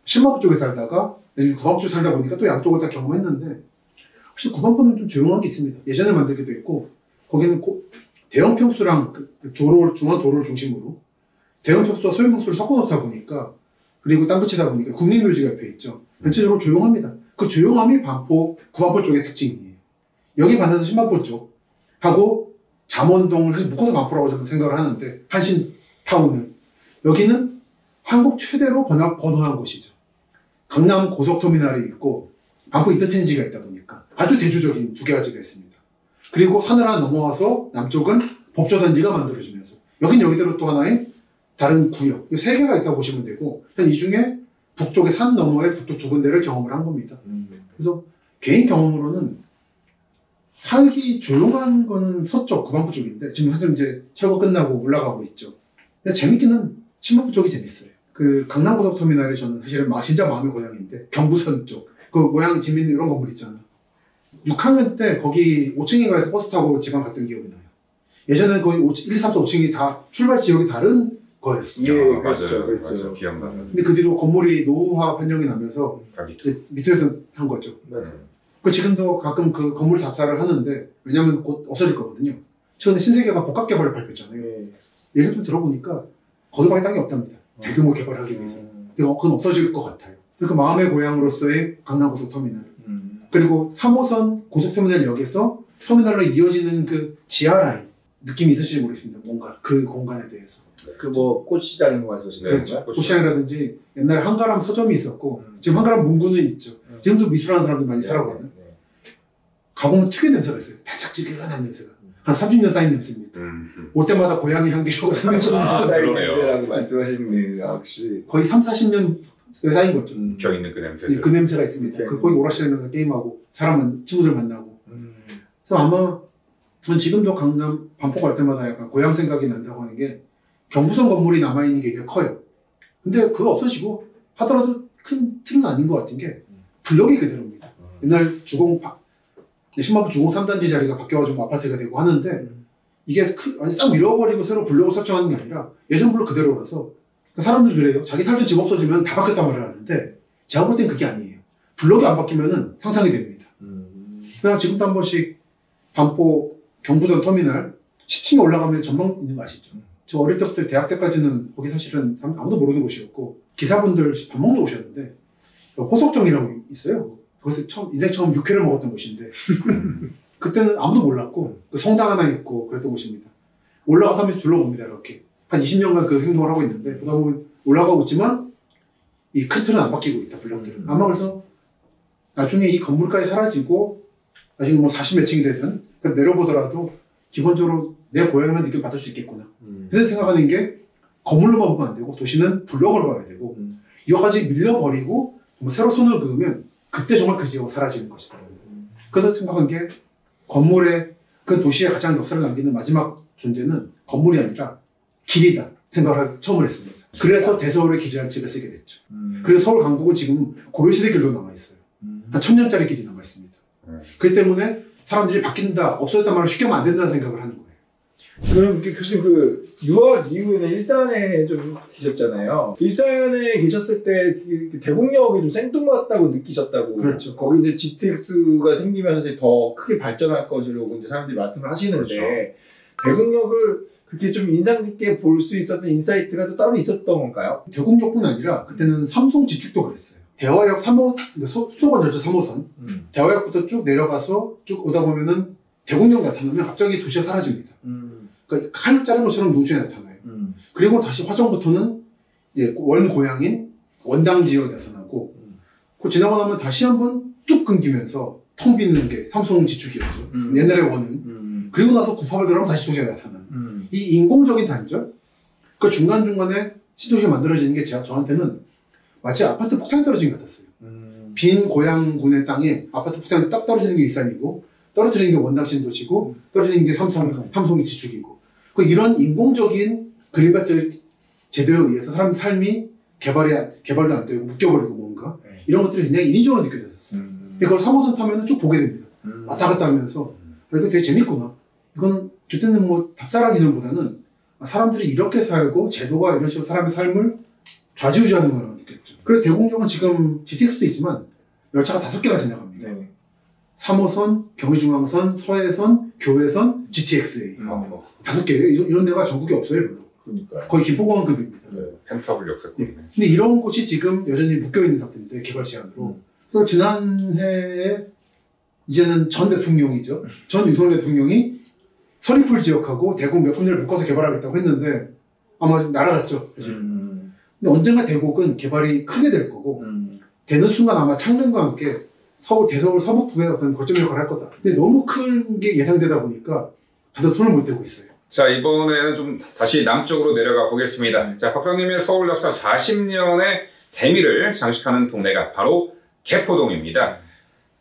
신마포 쪽에 살다가 구반포 쪽에 살다 보니까 또 양쪽을 다 경험했는데 혹시 구반포는 좀 조용한 게 있습니다. 예전에 만들기도 했고 거기는 대형 평수랑 중앙 도로를 중심으로 대형 평수와 소형 평수를 섞어놓다 보니까 그리고 땅끝이다 보니까 국립묘지가 옆에 있죠. 전체적으로 조용합니다. 그 조용함이 구반포 쪽의 특징이에요. 여기 반해서 신마포 쪽하고 잠원동을 해서 묶어서 반포라고 저는 생각을 하는데 한신타운을 여기는 한국 최대로 번화한 곳이죠. 강남 고속터미널이 있고 반포 인터체인지가 있다 보니까 아주 대조적인 두 가지가 있습니다. 그리고 산을 하나 넘어와서 남쪽은 법조단지가 만들어지면서 여긴 여기대로 또 하나의 다른 구역 세 개가 있다고 보시면 되고 이 중에 북쪽의 산 너머의 북쪽 두 군데를 경험을 한 겁니다. 그래서 개인 경험으로는 살기 조용한 거는 서쪽 구반포 쪽인데 지금 사실 이제 철거 끝나고 올라가고 있죠. 근데 재밌기는 신마포 쪽이 재밌어요. 그 강남고속터미널이 저는 사실은 진짜 마음의 고향인데 경부선 쪽 그 모양 재밌는 이런 건물 있잖아. 6학년 때 거기 5층에 가서 버스 타고 지방 갔던 기억이 나요. 예전에는 거의 1, 2, 3, 4, 5층이 다 출발 지역이 다른 거였어요. 예, 맞아요. 기억나요. 근데 그 뒤로 건물이 노후화 판정이 나면서 밑에서 한 거죠. 그 지금도 가끔 그 건물 답사를 하는데 왜냐면 곧 없어질 거거든요. 최근에 신세계가 복합 개발을 발표했잖아요. 얘기를 좀 들어보니까 거기밖에 땅이 없답니다. 대규모 개발을 하기 위해서. 근데 그건 없어질 것 같아요. 그러니까 마음의 고향으로서의 강남고속터미널. 그리고 3호선 고속터미널역에서 터미널로 이어지는 그 지하라인 느낌이 있으실지 모르겠습니다. 뭔가 그 공간에 대해서. 그 뭐 꽃시장인 거 같으시네요. 그렇죠. 꽃시장이라든지 옛날에 한가람 서점이 있었고 지금 한가람 문구는 있죠. 지금도 미술하는 사람들 많이 살아가는. 가보면 특유의 냄새가 있어요. 달짝지근한 냄새가. 한 30년 쌓인 냄새입니다. 올 때마다 고향의 향기로 30년 쌓인 냄새라고 말씀하시는 역시 거의 3, 40년 쌓인 거죠. 겨 있는 그 냄새. 그 냄새가 있습니다. 거기 오락실에서 게임하고 친구들 만나고. 그래서 아마 전 지금도 강남 반포 갈 때마다 약간 고향 생각이 난다고 하는 게 경부선 건물이 남아있는 게 굉장히 커요. 근데 그거 없어지고 하더라도 큰 틀은 아닌 것 같은 게 블럭이 그대로입니다. 옛날 신마포 주공 3단지 자리가 바뀌어가지고 아파트가 되고 하는데 이게 아니 싹 밀어버리고 새로 블록을 설정하는 게 아니라 예전 블록 그대로라서 그러니까 사람들이 그래요. 자기 살던 집 없어지면 다 바뀌었단 말을 하는데 제가 볼 땐 그게 아니에요. 블록이 안 바뀌면은 상상이 됩니다. 그냥 지금도 한 번씩 반포 경부선 터미널 10층에 올라가면 전망 있는 거 아시죠? 저 어릴 때부터 대학 때까지는 거기 사실은 아무도 모르는 곳이었고 기사분들 밥 먹는 곳이었는데 호석정이라고 있어요. 거기서 인생 처음 육회를 먹었던 곳인데 그때는 아무도 몰랐고 그 성당 하나 있고 그랬던 곳입니다. 올라가서 한번 둘러봅니다. 이렇게 한 20년간 그 행동을 하고 있는데 보다 보면 올라가고 있지만 이 큰 틀은 안 바뀌고 있다. 블록들은. 아마 그래서 나중에 이 건물까지 사라지고 나중에 뭐 40몇 층이 되든 내려보더라도 기본적으로 내 고향이라는 느낌을 받을 수 있겠구나. 그래서 생각하는 게 건물로만 보면 안 되고 도시는 블록으로 봐야 되고 이거까지 밀려버리고 새로 손을 그으면 그때 정말 그 지역은 사라지는 것이다. 그래서 생각한 게 건물의 그 도시에 가장 역사를 남기는 마지막 존재는 건물이 아니라 길이다 생각을 처음 했습니다. 그래서 대서울의 길이라는 책을 쓰게 됐죠. 그래서 서울 강북은 지금 고려시대 길로 남아있어요. 한 1000년짜리 길이 남아있습니다. 그렇기 때문에 사람들이 바뀐다, 없어졌단 말을 쉽게 하면 안 된다는 생각을 하는 거예요. 그럼 교수님 그 유학 이후에는 일산에 좀 계셨잖아요. 일산에 계셨을 때 대곡역이 좀 생뚱맞다고 느끼셨다고. 그렇죠. 거기 이제 GTX가 생기면서 이제 더 크게 발전할 것으로 이제 사람들이 말씀을 하시는데 그렇죠. 대곡역을 그렇게 좀 인상 깊게 볼 수 있었던 인사이트가 또 따로 있었던 건가요? 대곡역뿐 아니라 그때는 삼성 지축도 그랬어요. 대화역 3호, 수도권 열차 3호선. 대화역부터 쭉 내려가서 쭉 오다 보면은 대곡역 나타나면 갑자기 도시가 사라집니다. 그러니까 칼을 자른 것처럼 농촌에 나타나요. 그리고 다시 화정부터는 원 고향인 원당 지역에 나타나고 그 지나고 나면 다시 한번 쭉 끊기면서 텅 비는 게 삼성 지축이었죠. 옛날에 원은. 그리고 나서 구파발 들어가면 다시 도시가 나타나는. 이 인공적인 단절, 그 중간중간에 신도시가 만들어지는 게 저한테는 마치 아파트 폭탄이 떨어진 것 같았어요. 빈 고향군의 땅에 아파트 폭탄이 딱 떨어지는 게 일산이고, 떨어지는 게 원당 신도시고, 떨어지는 게 삼성이 지축이고. 이런 인공적인 그림같은 제도에 의해서 사람 삶이 개발도 안 되고, 묶여버리고 뭔가. 이런 것들이 굉장히 인위적으로 느껴졌었어요. 그걸 3호선 타면 쭉 보게 됩니다. 왔다 갔다 하면서, 이거 되게 재밌구나. 이거는 그때는 뭐 답사랑 개념보다는 사람들이 이렇게 살고 제도가 이런 식으로 사람의 삶을 좌지우지하는 거라고 느꼈죠. 그래서 대곡역은 지금 GTX도 있지만 열차가 5개가 지나갑니다. 네. 3호선, 경의중앙선, 서해선, 교외선, GTXA. 5개예요. 이런 데가 전국에 없어요, 별로. 그러니까요. 거의 김포공항급입니다. 네. 펜타블 역사권이네. 네. 근데 이런 곳이 지금 여전히 묶여있는 상태인데, 개발 제한으로. 그래서 지난해에 이제는 전 대통령이죠. 전 윤석열 대통령이 서리풀 지역하고 대곡 몇 군데를 묶어서 개발하겠다고 했는데 아마 날아갔죠. 근데 언젠가 대곡은 개발이 크게 될 거고 되는 순간 아마 창릉과 함께 대서울 서북부의 어떤 거점 역할을 할 거다. 근데 너무 큰 게 예상되다 보니까 다들 손을 못 대고 있어요. 자, 이번에는 좀 다시 남쪽으로 내려가 보겠습니다. 자, 박사님의 서울 역사 40년의 대미를 장식하는 동네가 바로 개포동입니다.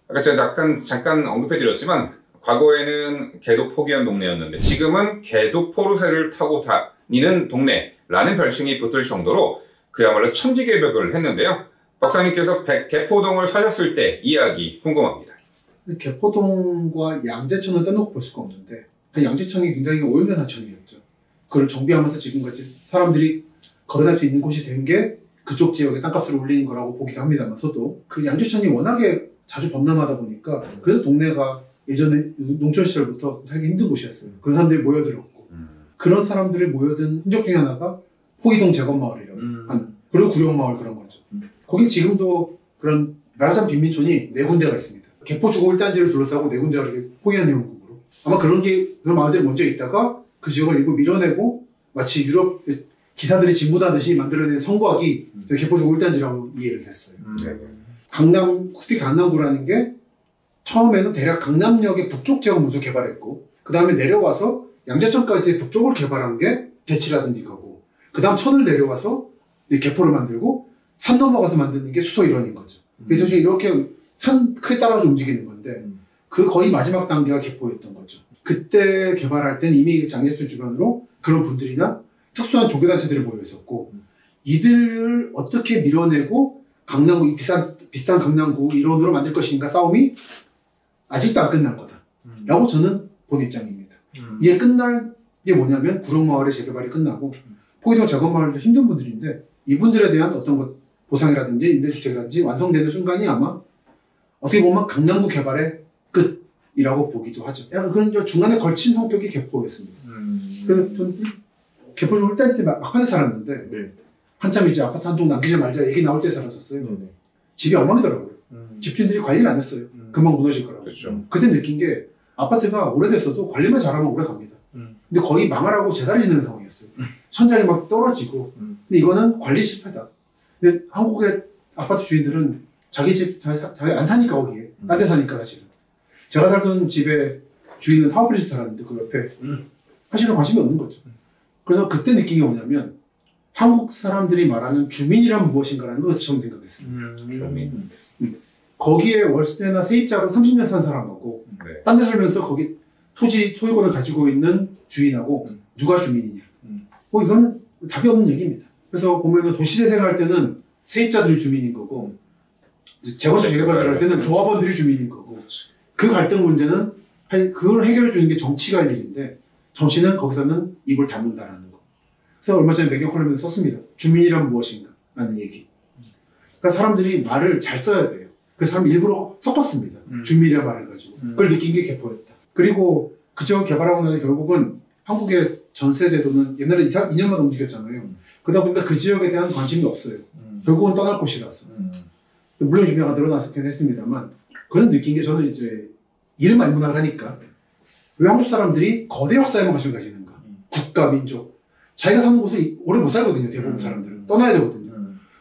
아까 제가 잠깐 언급해드렸지만 과거에는 개도 포기한 동네였는데 지금은 개도 포르쉐를 타고 다니는 동네라는 별칭이 붙을 정도로 그야말로 천지개벽을 했는데요. 박사님께서 개포동을 사셨을 때 이야기 궁금합니다. 개포동과 양재천을 떼놓고 볼 수가 없는데 양재천이 굉장히 오염된 하천이었죠. 그걸 정비하면서 지금까지 사람들이 걸어다닐 수 있는 곳이 된 게 그쪽 지역의 땅값을 올리는 거라고 보기도 합니다만서도 그 양재천이 워낙에 자주 범람하다 보니까 그래서 동네가 예전에 농촌 시절부터 살기 힘든 곳이었어요. 그런 사람들이 모여들었고 그런 사람들이 모여든 흔적 중에 하나가 호이동 재건마을이라고 하는 그리고 구룡마을 그런 거죠. 거기 지금도 그런 말하자면 빈민촌이 4군데가 있습니다. 개포주공 1단지를 둘러싸고 4군데가 이렇게 호이안 형국으로 아마 그런 마을들이 먼저 있다가 그 지역을 일부 밀어내고 마치 유럽 기사들이 진부다듯이 만들어낸 성곽이 개포주공 1단지라고 이해를 했어요. 특히 강남구라는 게 처음에는 대략 강남역의 북쪽 지역을 먼저 개발했고 그 다음에 내려와서 양재천까지 북쪽을 개발한 게 대치라든지 거고 그 다음 천을 내려와서 개포를 만들고 산 넘어가서 만드는 게 수서 일원인 거죠. 그래서 지금 이렇게 산 크게 따라서 움직이는 건데 그 거의 마지막 단계가 개포였던 거죠. 그때 개발할 땐 이미 양재천 주변으로 그런 분들이나 특수한 종교단체들이 모여 있었고 이들을 어떻게 밀어내고 강남구 비싼 강남구 일원으로 만들 것인가 싸움이 아직도 안 끝난 거다 라고 저는 본 입장입니다. 이게 끝날 이게 뭐냐면 구룡마을의 재개발이 끝나고 포기동 작업마을도 힘든 분들인데 이분들에 대한 어떤 것 보상이라든지 임대주택이라든지 완성되는 순간이 아마 어떻게 보면 강남구 개발의 끝이라고 보기도 하죠. 약간 그런 중간에 걸친 성격이 개포였습니다. 그래서 전 개포 좀 일단 막판에 살았는데 한참 이제 아파트 한 동 남기지 말자 얘기 나올 때 살았었어요. 집이 엉망이더라고요. 집주인들이 관리를 안 했어요. 금방 무너질 거라고. 그렇죠. 그때 느낀 게 아파트가 오래됐어도 관리만 잘하면 오래 갑니다. 근데 거의 망하라고 재단을 짓는 상황이었어요. 천장이 막 떨어지고. 근데 이거는 관리 실패다. 근데 한국의 아파트 주인들은 자기 집 자기 안 사니까 거기에 딴 데 사니까 사실은. 제가 살던 집에 주인은 타워플리스 살았는데 그 옆에 사실은 관심이 없는 거죠. 그래서 그때 느낀 게 뭐냐면 한국 사람들이 말하는 주민이란 무엇인가라는 걸 처음 생각했어요. 주민. 거기에 월세나 세입자로 30년 산 사람하고 딴 데 살면서 거기 토지 소유권을 가지고 있는 주인하고 누가 주민이냐. 이건 답이 없는 얘기입니다. 그래서 보면은 도시재생할 때는 세입자들이 주민인 거고 재건축 재개발을 할 때는 조합원들이 주민인 거고 그 갈등 문제는 그걸 해결해 주는 게 정치가 할 일인데 정치는 거기서는 입을 다문다라는 거. 그래서 얼마 전에 매경 컬럼에 썼습니다. 주민이란 무엇인가 라는 얘기. 그러니까 사람들이 말을 잘 써야 돼요. 그래서 사람 일부러 섞었습니다. 주민이란 말을 가지고. 그걸 느낀 게 개포였다. 그리고 그 지역 개발하고 나서 결국은 한국의 전세제도는 옛날에 2년마다 움직였잖아요. 그러다 보니까 그 지역에 대한 관심이 없어요. 결국은 떠날 곳이라서. 물론 유명한 늘어났었긴 했습니다만 그런 느낀 게 저는 이제 이름 알문화를 하니까 왜 한국 사람들이 거대 역사에만 관심을 가지는가. 국가, 민족. 자기가 사는 곳을 오래 못 살거든요. 대부분 사람들은. 떠나야 되거든요.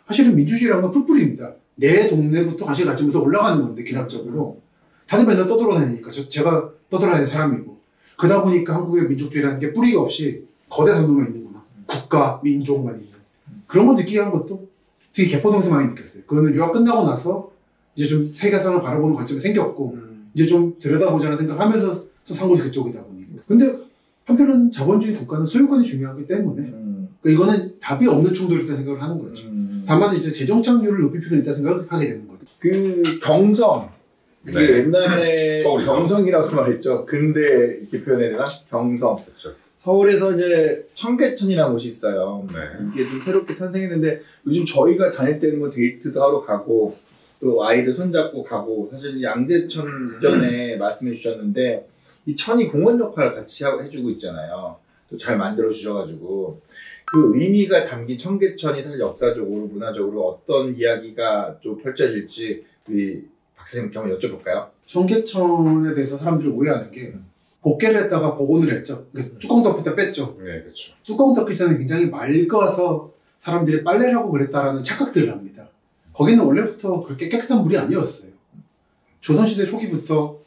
사실은 민주주의라는 건 풀뿌리입니다. 내 동네부터 관심을 가지면서 올라가는 건데 기납적으로. 다들 맨날 떠돌아다니니까. 제가 떠돌아다니는 사람이고. 그러다 보니까 한국의 민족주의라는 게 뿌리가 없이 거대 산도만 있는구나. 국가, 민족만 있는. 그런 걸 느끼게 한 것도 되게 개포동에서 많이 느꼈어요. 그거는 유학 끝나고 나서 이제 좀 세계상을 바라보는 관점이 생겼고 이제 좀 들여다보자는 생각을 하면서 산 곳이 그쪽이다 보니까. 근데 한편은 자본주의 국가는 소유권이 중요하기 때문에 그러니까 이거는 답이 없는 충돌이라고 생각을 하는 거죠. 다만 이제 재정 착률을 높일 필요는 있다는 생각을 하게 되는 거죠. 그 경성. 옛날에 경성이라고 말했죠. 근대 이렇게 표현해야 되나? 경성. 그렇죠. 서울에서 이제 청계천이라는 곳이 있어요. 이게 좀 새롭게 탄생했는데 요즘 저희가 다닐 때는 뭐 데이트도 하러 가고 또 아이들 손잡고 가고 사실 양재천 전에 말씀해 주셨는데 이 천이 공원 역할을 같이 해주고 있잖아요. 또 잘 만들어 주셔가지고 그 의미가 담긴 청계천이 사실 역사적으로 문화적으로 어떤 이야기가 또 펼쳐질지 우리 박사님께 한번 여쭤볼까요? 청계천에 대해서 사람들이 오해하는 게 복개를 했다가 복원을 했죠. 뚜껑 덮을 때 뺐죠. 네, 그렇죠. 뚜껑 덮기 전에 굉장히 맑아서 사람들이 빨래를 하고 그랬다라는 착각들을 합니다. 거기는 원래부터 그렇게 깨끗한 물이 아니었어요. 조선시대 초기부터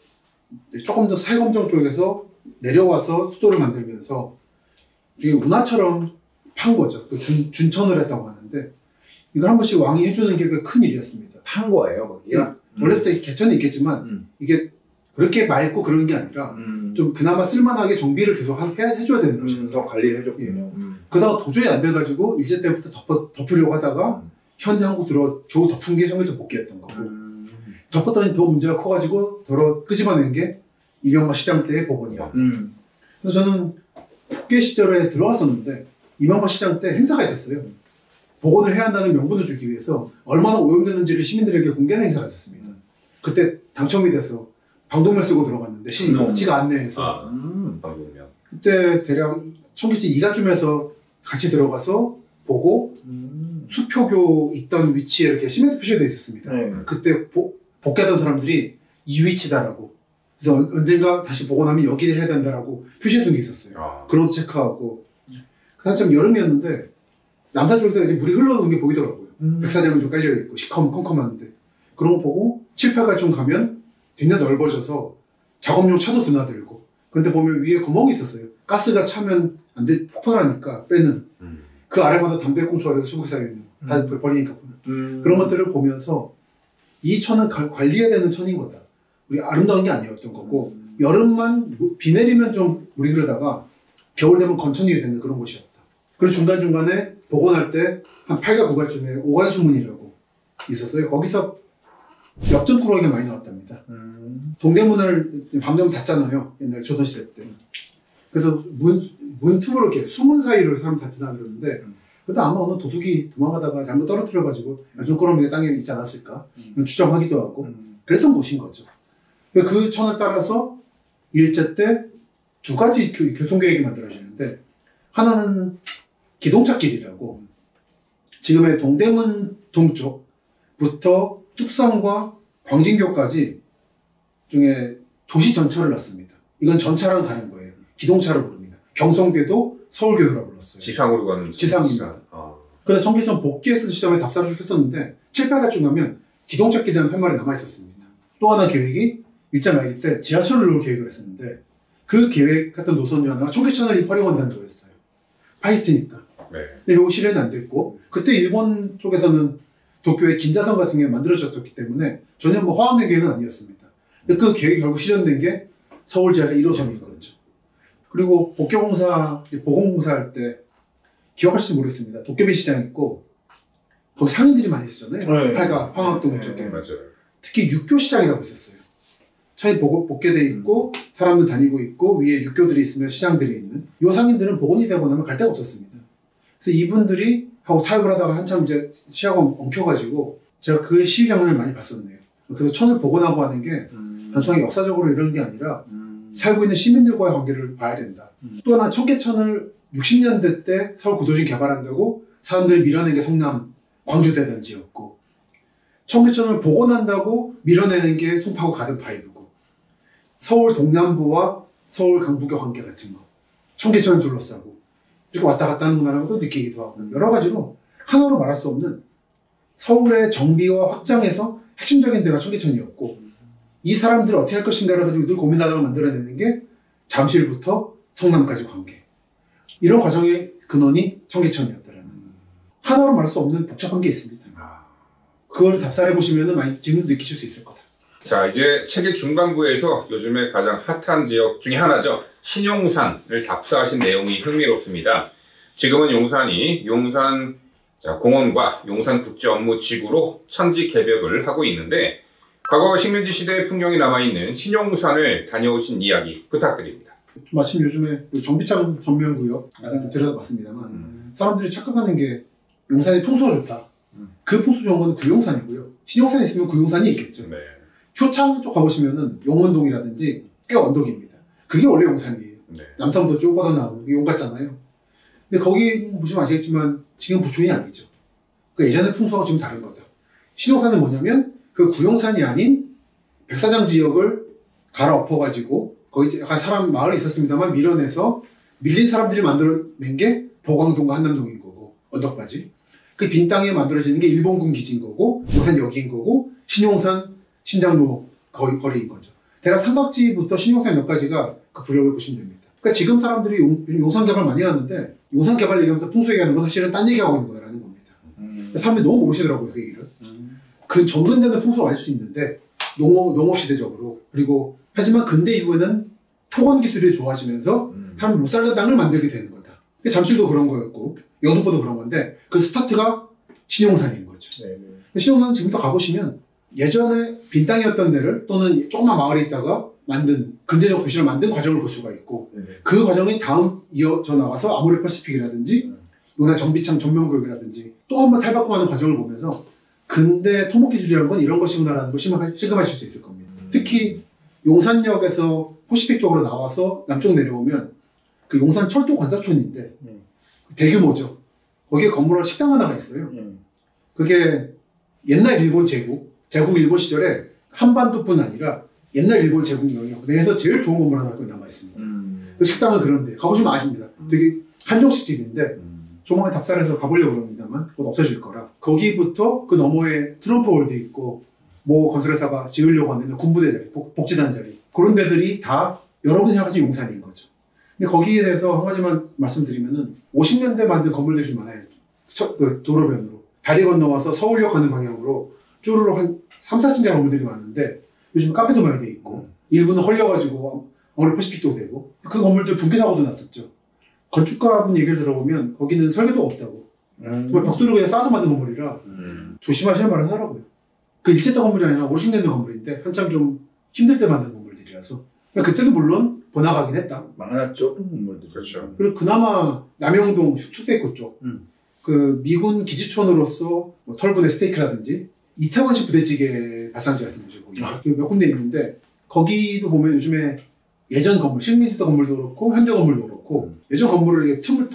조금 더 사회검정 쪽에서 내려와서 수도를 만들면서 이게 운하처럼 판 거죠. 준천을 했다고 하는데 이걸 한 번씩 왕이 해주는 게 큰 일이었습니다. 판 거예요, 거기가? 원래부터 개천이 있겠지만 이게 그렇게 맑고 그런 게 아니라 좀 그나마 쓸만하게 정비를 계속 해줘야 되는 것이었어요. 더 관리를 해줬군요. 그러다가 도저히 안 돼가지고 일제 때부터 덮으려고 하다가 현대 한국 겨우 덮은 게 청계천 복개였던 거고 덮었더니 더 문제가 커가지고 끄집어낸 게 이명박 시장 때의 복원이었다. 그래서 저는 복개 시절에 들어갔었는데 이명박 시장 때 행사가 있었어요. 복원을 해야 한다는 명분을 주기 위해서 얼마나 오염되는지를 시민들에게 공개하는 행사가 있었습니다. 그때 당첨이 돼서 방독면 쓰고 들어갔는데 지가 안내해서 방독면. 그때 대략 청계천 이가쯤에서 같이 들어가서 보고 수표교 있던 위치에 이렇게 시멘트 표시되어 있었습니다. 그때 복귀하던 사람들이 이 위치다라고 그래서 언젠가 다시 복원하면 여기를 해야 된다라고 표시해둔 게 있었어요. 그런 거 체크하고 한참 여름이었는데 남산 쪽에서 이제 물이 흘러오는 게 보이더라고요. 백사장은 좀 깔려있고 시커멓는데 그런 거 보고 7, 8갈쯤 가면 굉장히 넓어져서 작업용 차도 드나들고 근데 보면 위에 구멍이 있었어요. 가스가 차면 안 돼, 폭발하니까 빼는 그 아래마다 담배꽁초 아래로 수국이 쌓여있는 다 버리니까 그런 것들을 보면서 이 천은 관리해야 되는 천인 거다. 우리 아름다운 게 아니었던 거고 여름만 비 내리면 좀 물이 흐르다가 겨울 되면 건천이 되는 그런 곳이었다. 그리고 중간중간에 복원할 때 한 8가 9갈쯤에 오간수문이라고 있었어요. 거기서 역전꾸러기가 많이 나왔답니다. 동대문을 밤 되면 닫잖아요. 옛날 조선시대 때. 그래서 문틈으로 이렇게 숨은 사이로 사람한테 드나들었는데 그래서 아마 어느 도둑이 도망가다가 잘못 떨어뜨려가지고 요즘꾸러미가 땅에 있지 않았을까 추정하기도 하고 그랬던 곳인 거죠. 그 천을 따라서 일제 때 두 가지 교통계획이 만들어지는데 하나는 기동차길이라고 지금의 동대문 동쪽부터 뚝섬과 광진교까지 중에 도시 전철을 놨습니다. 이건 전차랑 다른 거예요. 기동차로 부릅니다. 경성궤도 서울궤도라고 불렀어요. 지상으로 가는 지상입니다. 그래서 청계천 복귀했을 시점에 답사를 쭉 했었는데 7, 8가쯤 가면 기동차길이라는 팻말이 남아있었습니다. 또 하나 계획이 일제 말기 때 지하철을 놓을 계획을 했었는데 그 계획했던 노선 중 하나가 청계천을 활용한다는 거였어요. 파이스트니까. 네. 근데 이거 실현은 안 됐고 그때 일본 쪽에서는 도쿄에 긴자선 같은 게 만들어졌기 때문에 전혀 뭐 화합의 계획은 아니었습니다. 그 계획이 결국 실현된 게 서울 지하철 1호선인 거죠. 그리고 보건공사 할 때 기억하실지 모르겠습니다. 도깨비 시장 있고 거기 상인들이 많이 있었잖아요. 네. 팔가 황학동 쪽에. 맞아요. 특히 육교 시장이라고 있었어요. 차에 복개돼 있고 사람들 다니고 있고 위에 육교들이 있으면 시장들이 있는 요 상인들은 복원이 되고 나면 갈 데가 없었습니다. 그래서 이분들이 하고 타협을 하다가 한참 이제 시야가 엉켜가지고 제가 그 시위 장면을 많이 봤었네요. 그래서 천을 복원하고 하는 게 단순하게 역사적으로 이런 게 아니라 살고 있는 시민들과의 관계를 봐야 된다. 또 하나 청계천을 60년대 때 서울 구도심 개발한다고 사람들이 밀어낸 게 성남 광주대단지였고 청계천을 복원한다고 밀어내는 게 송파구 가든파이브고 서울 동남부와 서울 강북의 관계 같은 거 청계천을 둘러싸고 이렇게 왔다 갔다 하는 거라는 것도 느끼기도 하고 여러 가지로 하나로 말할 수 없는 서울의 정비와 확장에서 핵심적인 데가 청계천이었고 이 사람들을 어떻게 할 것인가를 가지고 늘 고민하다가 만들어내는 게 잠실부터 성남까지 관계 이런 과정의 근원이 청계천이었다라는 하나로 말할 수 없는 복잡한 게 있습니다. 그걸 답사해 보시면 많이 지금 느끼실 수 있을 거다. 자, 이제 책의 중반부에서 요즘에 가장 핫한 지역 중에 하나죠. 신용산을 답사하신 내용이 흥미롭습니다. 지금은 용산이 용산 공원과 용산국제업무지구로 천지 개벽을 하고 있는데 과거 식민지 시대의 풍경이 남아있는 신용산을 다녀오신 이야기 부탁드립니다. 마침 요즘에 정비창 전면구역 약간 들여다봤습니다만 사람들이 착각하는 게 용산이 풍수가 좋다. 그 풍수 좋은 건 구용산이고요. 신용산이 있으면 구용산이 있겠죠. 네. 효창 쪽 가보시면은 용원동이라든지 꽤 언덕입니다. 그게 원래 용산이에요. 네. 남산부터 쭉 뻗어 나오는 용 같잖아요. 근데 거기 보시면 아시겠지만 지금 부촌이 아니죠. 그 예전의 풍수하고 지금 다른 거다. 신용산은 뭐냐면 그 구용산이 아닌 백사장 지역을 갈아엎어가지고 거기 약간 사람 마을이 있었습니다만 밀어내서 밀린 사람들이 만들어낸 게 보광동과 한남동인 거고 언덕까지. 그 빈 땅에 만들어지는 게 일본군 기지인 거고 용산역인 거고 신용산 신장로 거리인 거죠. 대략 삼각지부터 신용산역까지가 그 구역을 보시면 됩니다. 그러니까 지금 사람들이 용산 개발 많이 하는데 용산 개발 얘기하면서 풍수 얘기하는 건 사실은 딴 얘기하고 있는 거라는 겁니다. 사람들이 너무 모르시더라고요, 그 얘기를. 그 전근대는 풍수가 알 수 있는데 농업시대적으로 그리고 하지만 근대 이후에는 토건 기술이 좋아지면서 사람이 못 살던 땅을 만들게 되는 거다. 잠실도 그런 거였고 영등포도 그런 건데 그 스타트가 신용산인 거죠. 신용산은 지금도 가보시면 예전에 빈 땅이었던 데를 또는 조그만 마을에 있다가 만든 근대적 도시를 만든 과정을 볼 수가 있고 그 과정이 다음 이어져 나가서 아모레퍼시픽이라든지 용산 정비창 전면구역이라든지 또 한 번 탈바꿈하는 과정을 보면서 근대 토목기술이라는 건 이런 것이구나라는 걸 실감하실 수 있을 겁니다. 특히 용산역에서 퍼시픽 쪽으로 나와서 남쪽 내려오면 그 용산 철도 관사촌인데 대규모죠. 거기에 건물 식당 하나가 있어요. 그게 옛날 일본 제국 일본 시절에 한반도뿐 아니라 옛날 일본 제국 영역 내에서 제일 좋은 건물 하나가 남아있습니다. 그 식당은 그런데 가보시면 아십니다. 되게 한정식 집인데 조만간 답사를 해서 가보려고 합니다만 곧 없어질 거라. 거기부터 그 너머에 트럼프 월드 있고 모 건설회사가 지으려고 하는 군부대 자리, 복지단 자리 그런 데들이 다 여러분이 생각하시는 용산인 거죠. 근데 거기에 대해서 한 가지만 말씀드리면은 50년대 만든 건물들이 좀 많아요. 그 도로변으로 다리 건너와서 서울역 가는 방향으로 쭈루룩 한 3, 4층짜리 건물들이 많은데 요즘 카페도 많이 돼 있고 일부는 헐려가지고 아모레퍼시픽도 되고 그 건물들 붕괴 사고도 났었죠. 건축가분 얘기를 들어보면 거기는 설계도가 없다고 정말 벽돌을 그냥 쌓아서 만든 건물이라 조심하시는 말을 하더라고요. 그 일제때 건물이 아니라 50년대 건물인데 한참 좀 힘들 때 만든 건물들이라서 그때도 물론 번화가긴 했다. 많았죠. 건물들. 그렇죠. 그리고 그나마 남영동 수대구 쪽, 그 미군 기지촌으로서 뭐 털분의 스테이크라든지 이태원식 부대찌개 발상지 같은 곳이 몇 군데 있는데 거기도 보면 요즘에 예전 건물, 식민지대 건물도 그렇고 현대 건물도 그렇고 예전 건물을 이렇게 틈을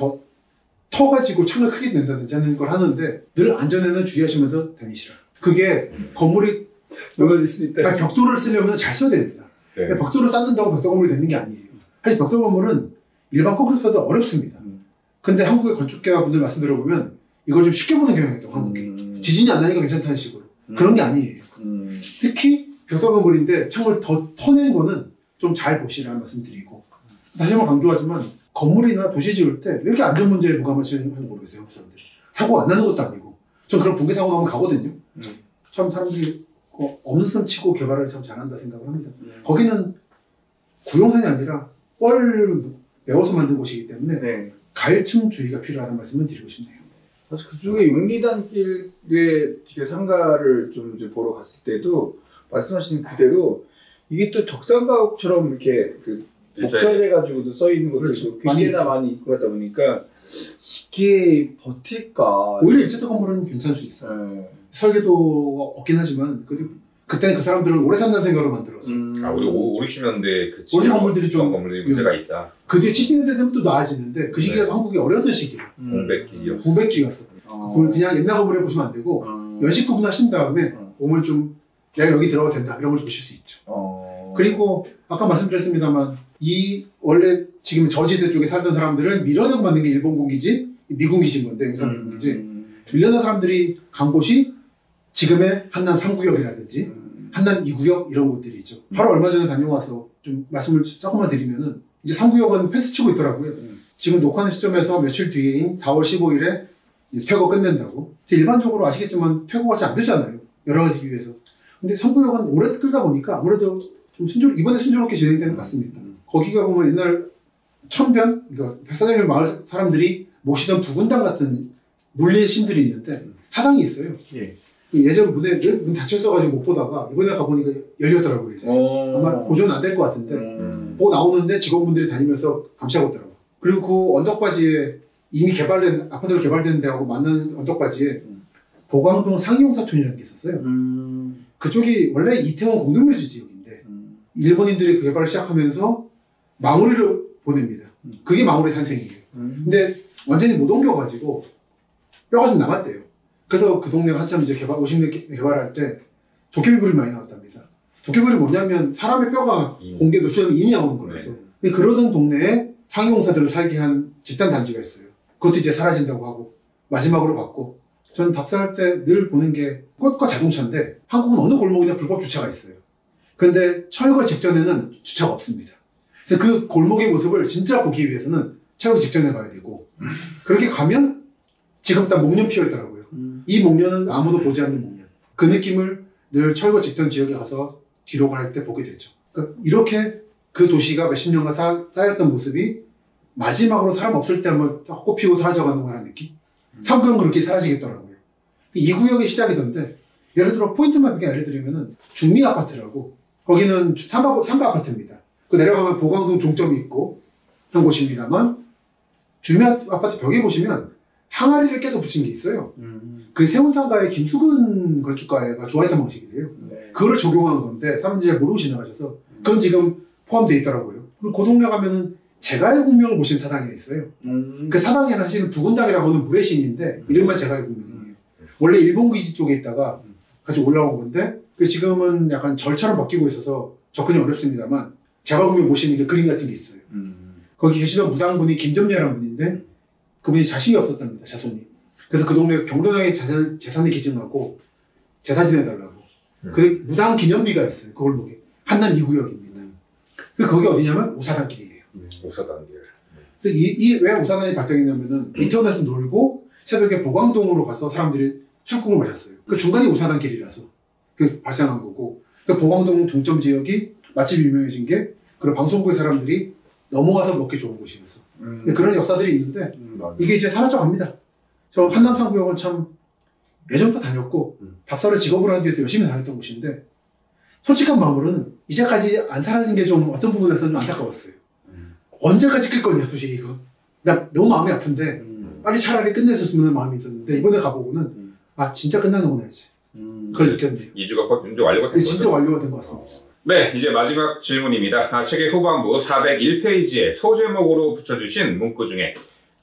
터가지고 창을 크게 낸다든지 하는 걸 하는데 늘 안전에는 주의하시면서 다니시라. 그게 건물이 무너질 수 있다. 벽돌을 쓰려면 잘 써야 됩니다. 네. 벽돌을 쌓는다고 벽돌 건물이 되는 게 아니에요. 사실 벽돌 건물은 일반 콘크리트보다 어렵습니다. 근데 한국의 건축가 분들 말씀 들어보면 이걸 좀 쉽게 보는 경향이 있다고 한국이. 지진이 안 나니까 괜찮다는 식으로. 그런 게 아니에요. 특히 벽돌 건물인데 창을 더 터낸 거는 좀 잘 보시라는 말씀 드리고 다시 한번 강조하지만 건물이나 도시 지을 때 왜 이렇게 안전 문제에 무감하시는지 모르겠어요. 한국 사람들. 사고가 안 나는 것도 아니고 전 그런 붕괴 사고 나면 가거든요. 참 사람들이 없는 선 치고 개발을 참 잘한다 생각을 합니다. 거기는 구용산이 아니라 뻘 메워서 만든 곳이기 때문에 네. 갈층 주의가 필요하다는 말씀을 드리고 싶네요. 사실 그쪽에 용리단길에 상가를 좀 이제 보러 갔을 때도 말씀하신 그대로 이게 또 적산가옥처럼 이렇게 그 목자돼가지고도 써 있는 것도 그렇죠. 꽤나 많이 있고 하다 보니까 쉽게 버틸까. 오히려 1세대 건물은 괜찮을 수 있어요. 네. 설계도가 없긴 하지만 그때는 그 사람들은 오래 산다는 생각으로 만들어서 우리 50년대 그 오래된 건물들이 좀 건물들이 문제가 있다. 그 뒤에 70년대 되면 또 나아지는데 그 시기가 한국이 어려웠던 시기예요. 공백기였어. 900기였어. 그걸 그냥 옛날 건물에 보시면 안 되고 연식 구분하신 다음에 오늘 좀 내가 여기 들어가도 된다 이런 걸 보실 수 있죠. 그리고 아까 말씀드렸습니다만 이 원래 지금 저지대 쪽에 살던 사람들을 밀어내고 만든 게 일본 공기지 미군 기지인 건데 용산 공기지 밀려난 사람들이 간 곳이 지금의 한남 3구역이라든지 한남 2구역 이런 곳들이 있죠. 바로 얼마 전에 다녀와서 좀 말씀을 조금만 드리면은 이제 3구역은 패스 치고 있더라고요. 지금 녹화하는 시점에서 며칠 뒤인 4월 15일에 퇴거 끝낸다고. 일반적으로 아시겠지만 퇴거가 잘 안 되잖아요. 여러 가지 이유에서. 근데 3구역은 오래 끌다 보니까 아무래도 좀 이번에 순조롭게 진행되는 것 같습니다. 거기가 보면 옛날 천변, 그러니까 백사장면 마을 사람들이 모시던 부군당 같은 물리의 신들이 있는데 사당이 있어요. 예. 예전 문에 문 닫혀있어가지고 못 보다가 이번에 가보니까 열렸더라고요. 이제. 아마 고정은 안 될 것 같은데 보고 나오는데 직원분들이 다니면서 감시하고 있더라고요. 그리고 그 언덕바지에 이미 아파트로 개발된 데하고 맞는 언덕바지에 보광동 상이용사촌이라는 게 있었어요. 그쪽이 원래 이태원 공동묘지 지역인데 일본인들이 그 개발을 시작하면서 마무리를 보냅니다. 그게 마무리 탄생이에요. 근데 완전히 못 옮겨가지고 뼈가 좀 남았대요. 그래서 그 동네가 한참 이제 50년 개발할 때 도깨비불이 많이 나왔답니다. 도깨비불이 뭐냐면 사람의 뼈가 공기에 노출되면 인이 나오는 거라서. 네. 그러던 동네에 상용사들을 살게 한 집단 단지가 있어요. 그것도 이제 사라진다고 하고 마지막으로 봤고 저는 답사할 때 늘 보는 게 꽃과 자동차인데 한국은 어느 골목이나 불법 주차가 있어요. 근데 철거 직전에는 주차가 없습니다. 그래서 그 골목의 모습을 진짜 보기 위해서는 철거 직전에 가야 되고 그렇게 가면 지금 딱 목련 피어 있더라고요. 이 목련은 아무도 보지 않는 목련. 그 느낌을 늘 철거 직전 지역에 가서 기록을 할 때 보게 되죠. 그러니까 이렇게 그 도시가 몇십 년간 쌓였던 모습이 마지막으로 사람 없을 때 한번 꽃피고 사라져가는 거라는 느낌? 3구역은 그렇게 사라지겠더라고요. 2구역이 시작이던데 예를 들어 포인트만 몇 개 알려드리면은 중미 아파트라고 거기는 상가 아파트입니다. 그 내려가면 보광동 종점이 있고 한 곳입니다만 중미 아파트 벽에 보시면 항아리를 깨서 붙인 게 있어요. 그 세운상가의 김수근 건축가가 좋아했던 방식이래요. 네. 그거를 적용한 건데 사람들이 잘 모르고 지나가셔서 그건 지금 포함되어 있더라고요. 그리고 그 동네 가면은 제갈공명을 모신 사당이 있어요. 그 사당에는 사실은 두군당이라고 하는 물의 신인데 이름만 제갈공명이에요. 원래 일본 기지 쪽에 있다가 같이 올라온 건데 지금은 약간 절처럼 바뀌고 있어서 접근이 어렵습니다만 제갈공명 모시는 게 그림 같은 게 있어요. 거기 계시던 무당분이 김점례라는 분인데 그분이 자식이 없었답니다. 자손이. 그래서 그 동네 경로당에 재산을 기증하고 제사 지내달라고. 그 무당 기념비가 있어요. 그 골목에. 한남 2구역입니다. 거기 어디냐면 우사단길이에요. 우사단길. 그래서 왜 우사단이 발생했냐면은 이태원에서 놀고 새벽에 보광동으로 가서 사람들이 술국을 마셨어요. 그 중간이 우사단길이라서 그 발생한 거고. 그 보광동 종점 지역이 맛집이 유명해진 게 그런 방송국의 사람들이 넘어가서 먹기 좋은 곳이라서. 그런 역사들이 있는데 이게 이제 사라져갑니다. 저 한남상구역은 참 예전부터 다녔고 답사를 직업으로 한 뒤에도 열심히 다녔던 곳인데 솔직한 마음으로는 이제까지 안 사라진 게 좀 어떤 부분에서는 좀 안타까웠어요. 언제까지 끌 거냐 도대체 이거. 나 너무 마음이 아픈데 빨리 차라리 끝냈었으면 마음이 있었는데 이번에 가보고는 아 진짜 끝나는구나 이제. 그걸 느꼈네요. 2주가 이제 완료가 된 거죠? 진짜 완료가 된 것 같습니다. 네, 이제 마지막 질문입니다. 책의 후반부 401페이지에 소제목으로 붙여주신 문구 중에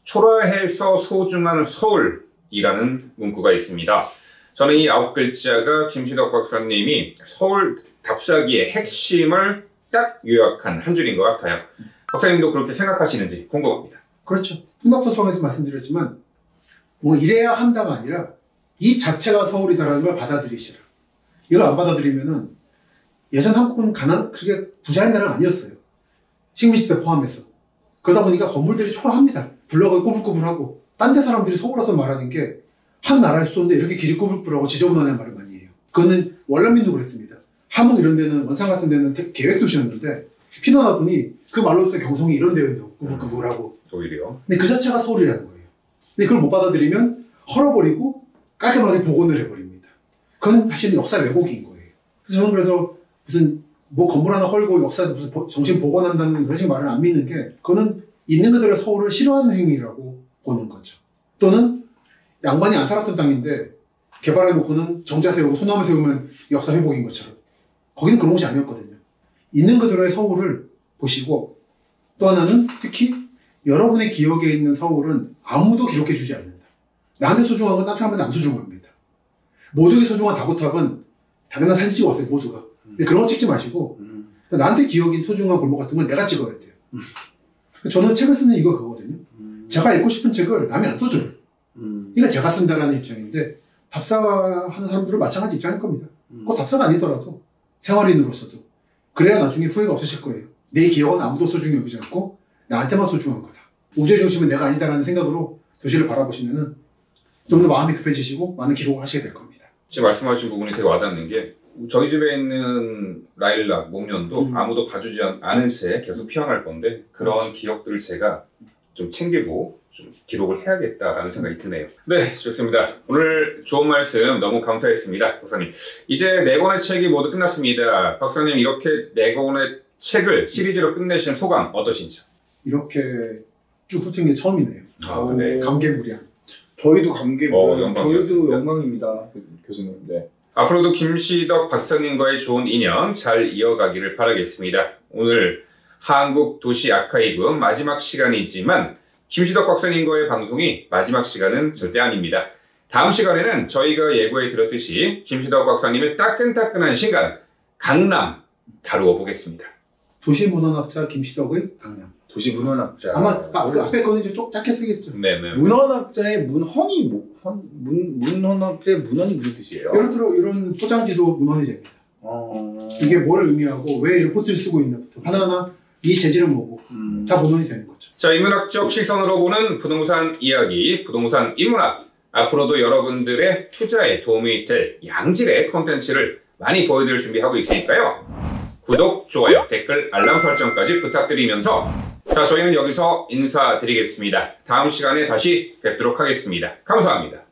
초라해서 소중한 서울이라는 문구가 있습니다. 저는 이 9글자가 김시덕 박사님이 서울 답사기의 핵심을 딱 요약한 한 줄인 것 같아요. 박사님도 그렇게 생각하시는지 궁금합니다. 그렇죠. 풍납도서관에서 말씀드렸지만 뭐 이래야 한다가 아니라 이 자체가 서울이다라는 걸 받아들이시라. 이걸 안 받아들이면은 예전 한국은 그게 부자인 나라는 아니었어요. 식민지대 포함해서. 그러다 보니까 건물들이 초라합니다. 블럭이 꾸불꾸불하고. 딴 데 사람들이 서울 와서 말하는 게 한 나라의 수도인데 이렇게 길이 꾸불꾸불하고 지저분하다는 말을 많이 해요. 그거는 원란민도 그랬습니다. 함흥 이런 데는 원산 같은 데는 계획도시였는데 피난하더니 그 말로서 경성이 이런 데였죠. 꾸불꾸불하고. 오히려. 근데 그 자체가 서울이라는 거예요. 근데 그걸 못 받아들이면 헐어버리고 깔끔하게 복원을 해버립니다. 그건 사실은 역사 왜곡인 거예요. 그래서 저는 그래서 무슨 뭐 건물 하나 헐고 역사 무슨 정신 복원한다는 그런 식의 말을 안 믿는 게 그거는 있는 그대로 서울을 싫어하는 행위라고 보는 거죠. 또는 양반이 안 살았던 땅인데 개발해놓고는 정자 세우고 소나무 세우면 역사 회복인 것처럼 거기는 그런 곳이 아니었거든요. 있는 그대로의 서울을 보시고 또 하나는 특히 여러분의 기억에 있는 서울은 아무도 기록해주지 않는다. 나한테 소중한 건 딴 사람한테 안 소중합니다. 모두에게 소중한 다보탑은 당연한 사진 찍었어요, 모두가. 근데 그런 거 찍지 마시고 나한테 기억이 소중한 골목 같은 건 내가 찍어야 돼요. 저는 책을 쓰는 이유가 그거거든요. 제가 읽고 싶은 책을 남이 안 써줘요. 그러니까 제가 쓴다라는 입장인데 답사하는 사람들은 마찬가지 입장일 겁니다. 꼭 답사가 아니더라도 생활인으로서도 그래야 나중에 후회가 없으실 거예요. 내 기억은 아무도 소중히 여기지 않고 나한테만 소중한 거다. 우주의 중심은 내가 아니다라는 생각으로 도시를 바라보시면은 좀 더 마음이 급해지시고 많은 기록을 하시게 될 겁니다. 지금 말씀하신 부분이 되게 와닿는 게 저희 집에 있는 라일락, 목련도 아무도 봐주지 않은 채 계속 피어날 건데 그런 기억들을 제가 좀 챙기고 좀 기록을 해야겠다라는 생각이 드네요. 네, 좋습니다. 오늘 좋은 말씀 너무 감사했습니다. 박사님. 이제 4권의 책이 모두 끝났습니다. 박사님 이렇게 4권의 책을 시리즈로 끝내신 소감 어떠신지요? 이렇게 쭉 훑은 게 처음이네요. 아, 네. 감개무량. 저희도 감개무량. 저희도 영광이었습니다. 영광입니다. 교수님. 네. 앞으로도 김시덕 박사님과의 좋은 인연 잘 이어가기를 바라겠습니다. 오늘 한국 도시 아카이브 마지막 시간이지만 김시덕 박사님과의 방송이 마지막 시간은 절대 아닙니다. 다음 시간에는 저희가 예고해 드렸듯이 김시덕 박사님의 따끈따끈한 신간 강남 다루어 보겠습니다. 도시문헌학자 김시덕의 강남. 도시문헌학자. 아마 그 앞에 거는 이제 좀 짧게 쓰겠죠. 네네. 문헌학자의 문헌이 문헌학자의 문헌이 무슨 뜻이에요? 예를 들어 이런 포장지도 문헌이 됩니다. 이게 뭘 의미하고 왜 이런 포트를 쓰고 있나부터 하나하나 이 재질은 뭐고 다 문헌이 되는 거죠. 자, 인문학적 시선으로 보는 부동산 이야기, 부동산 인문학. 앞으로도 여러분들의 투자에 도움이 될 양질의 콘텐츠를 많이 보여드릴 준비하고 있으니까요. 구독, 좋아요, 댓글, 알람 설정까지 부탁드리면서 자, 저희는 여기서 인사드리겠습니다. 다음 시간에 다시 뵙도록 하겠습니다. 감사합니다.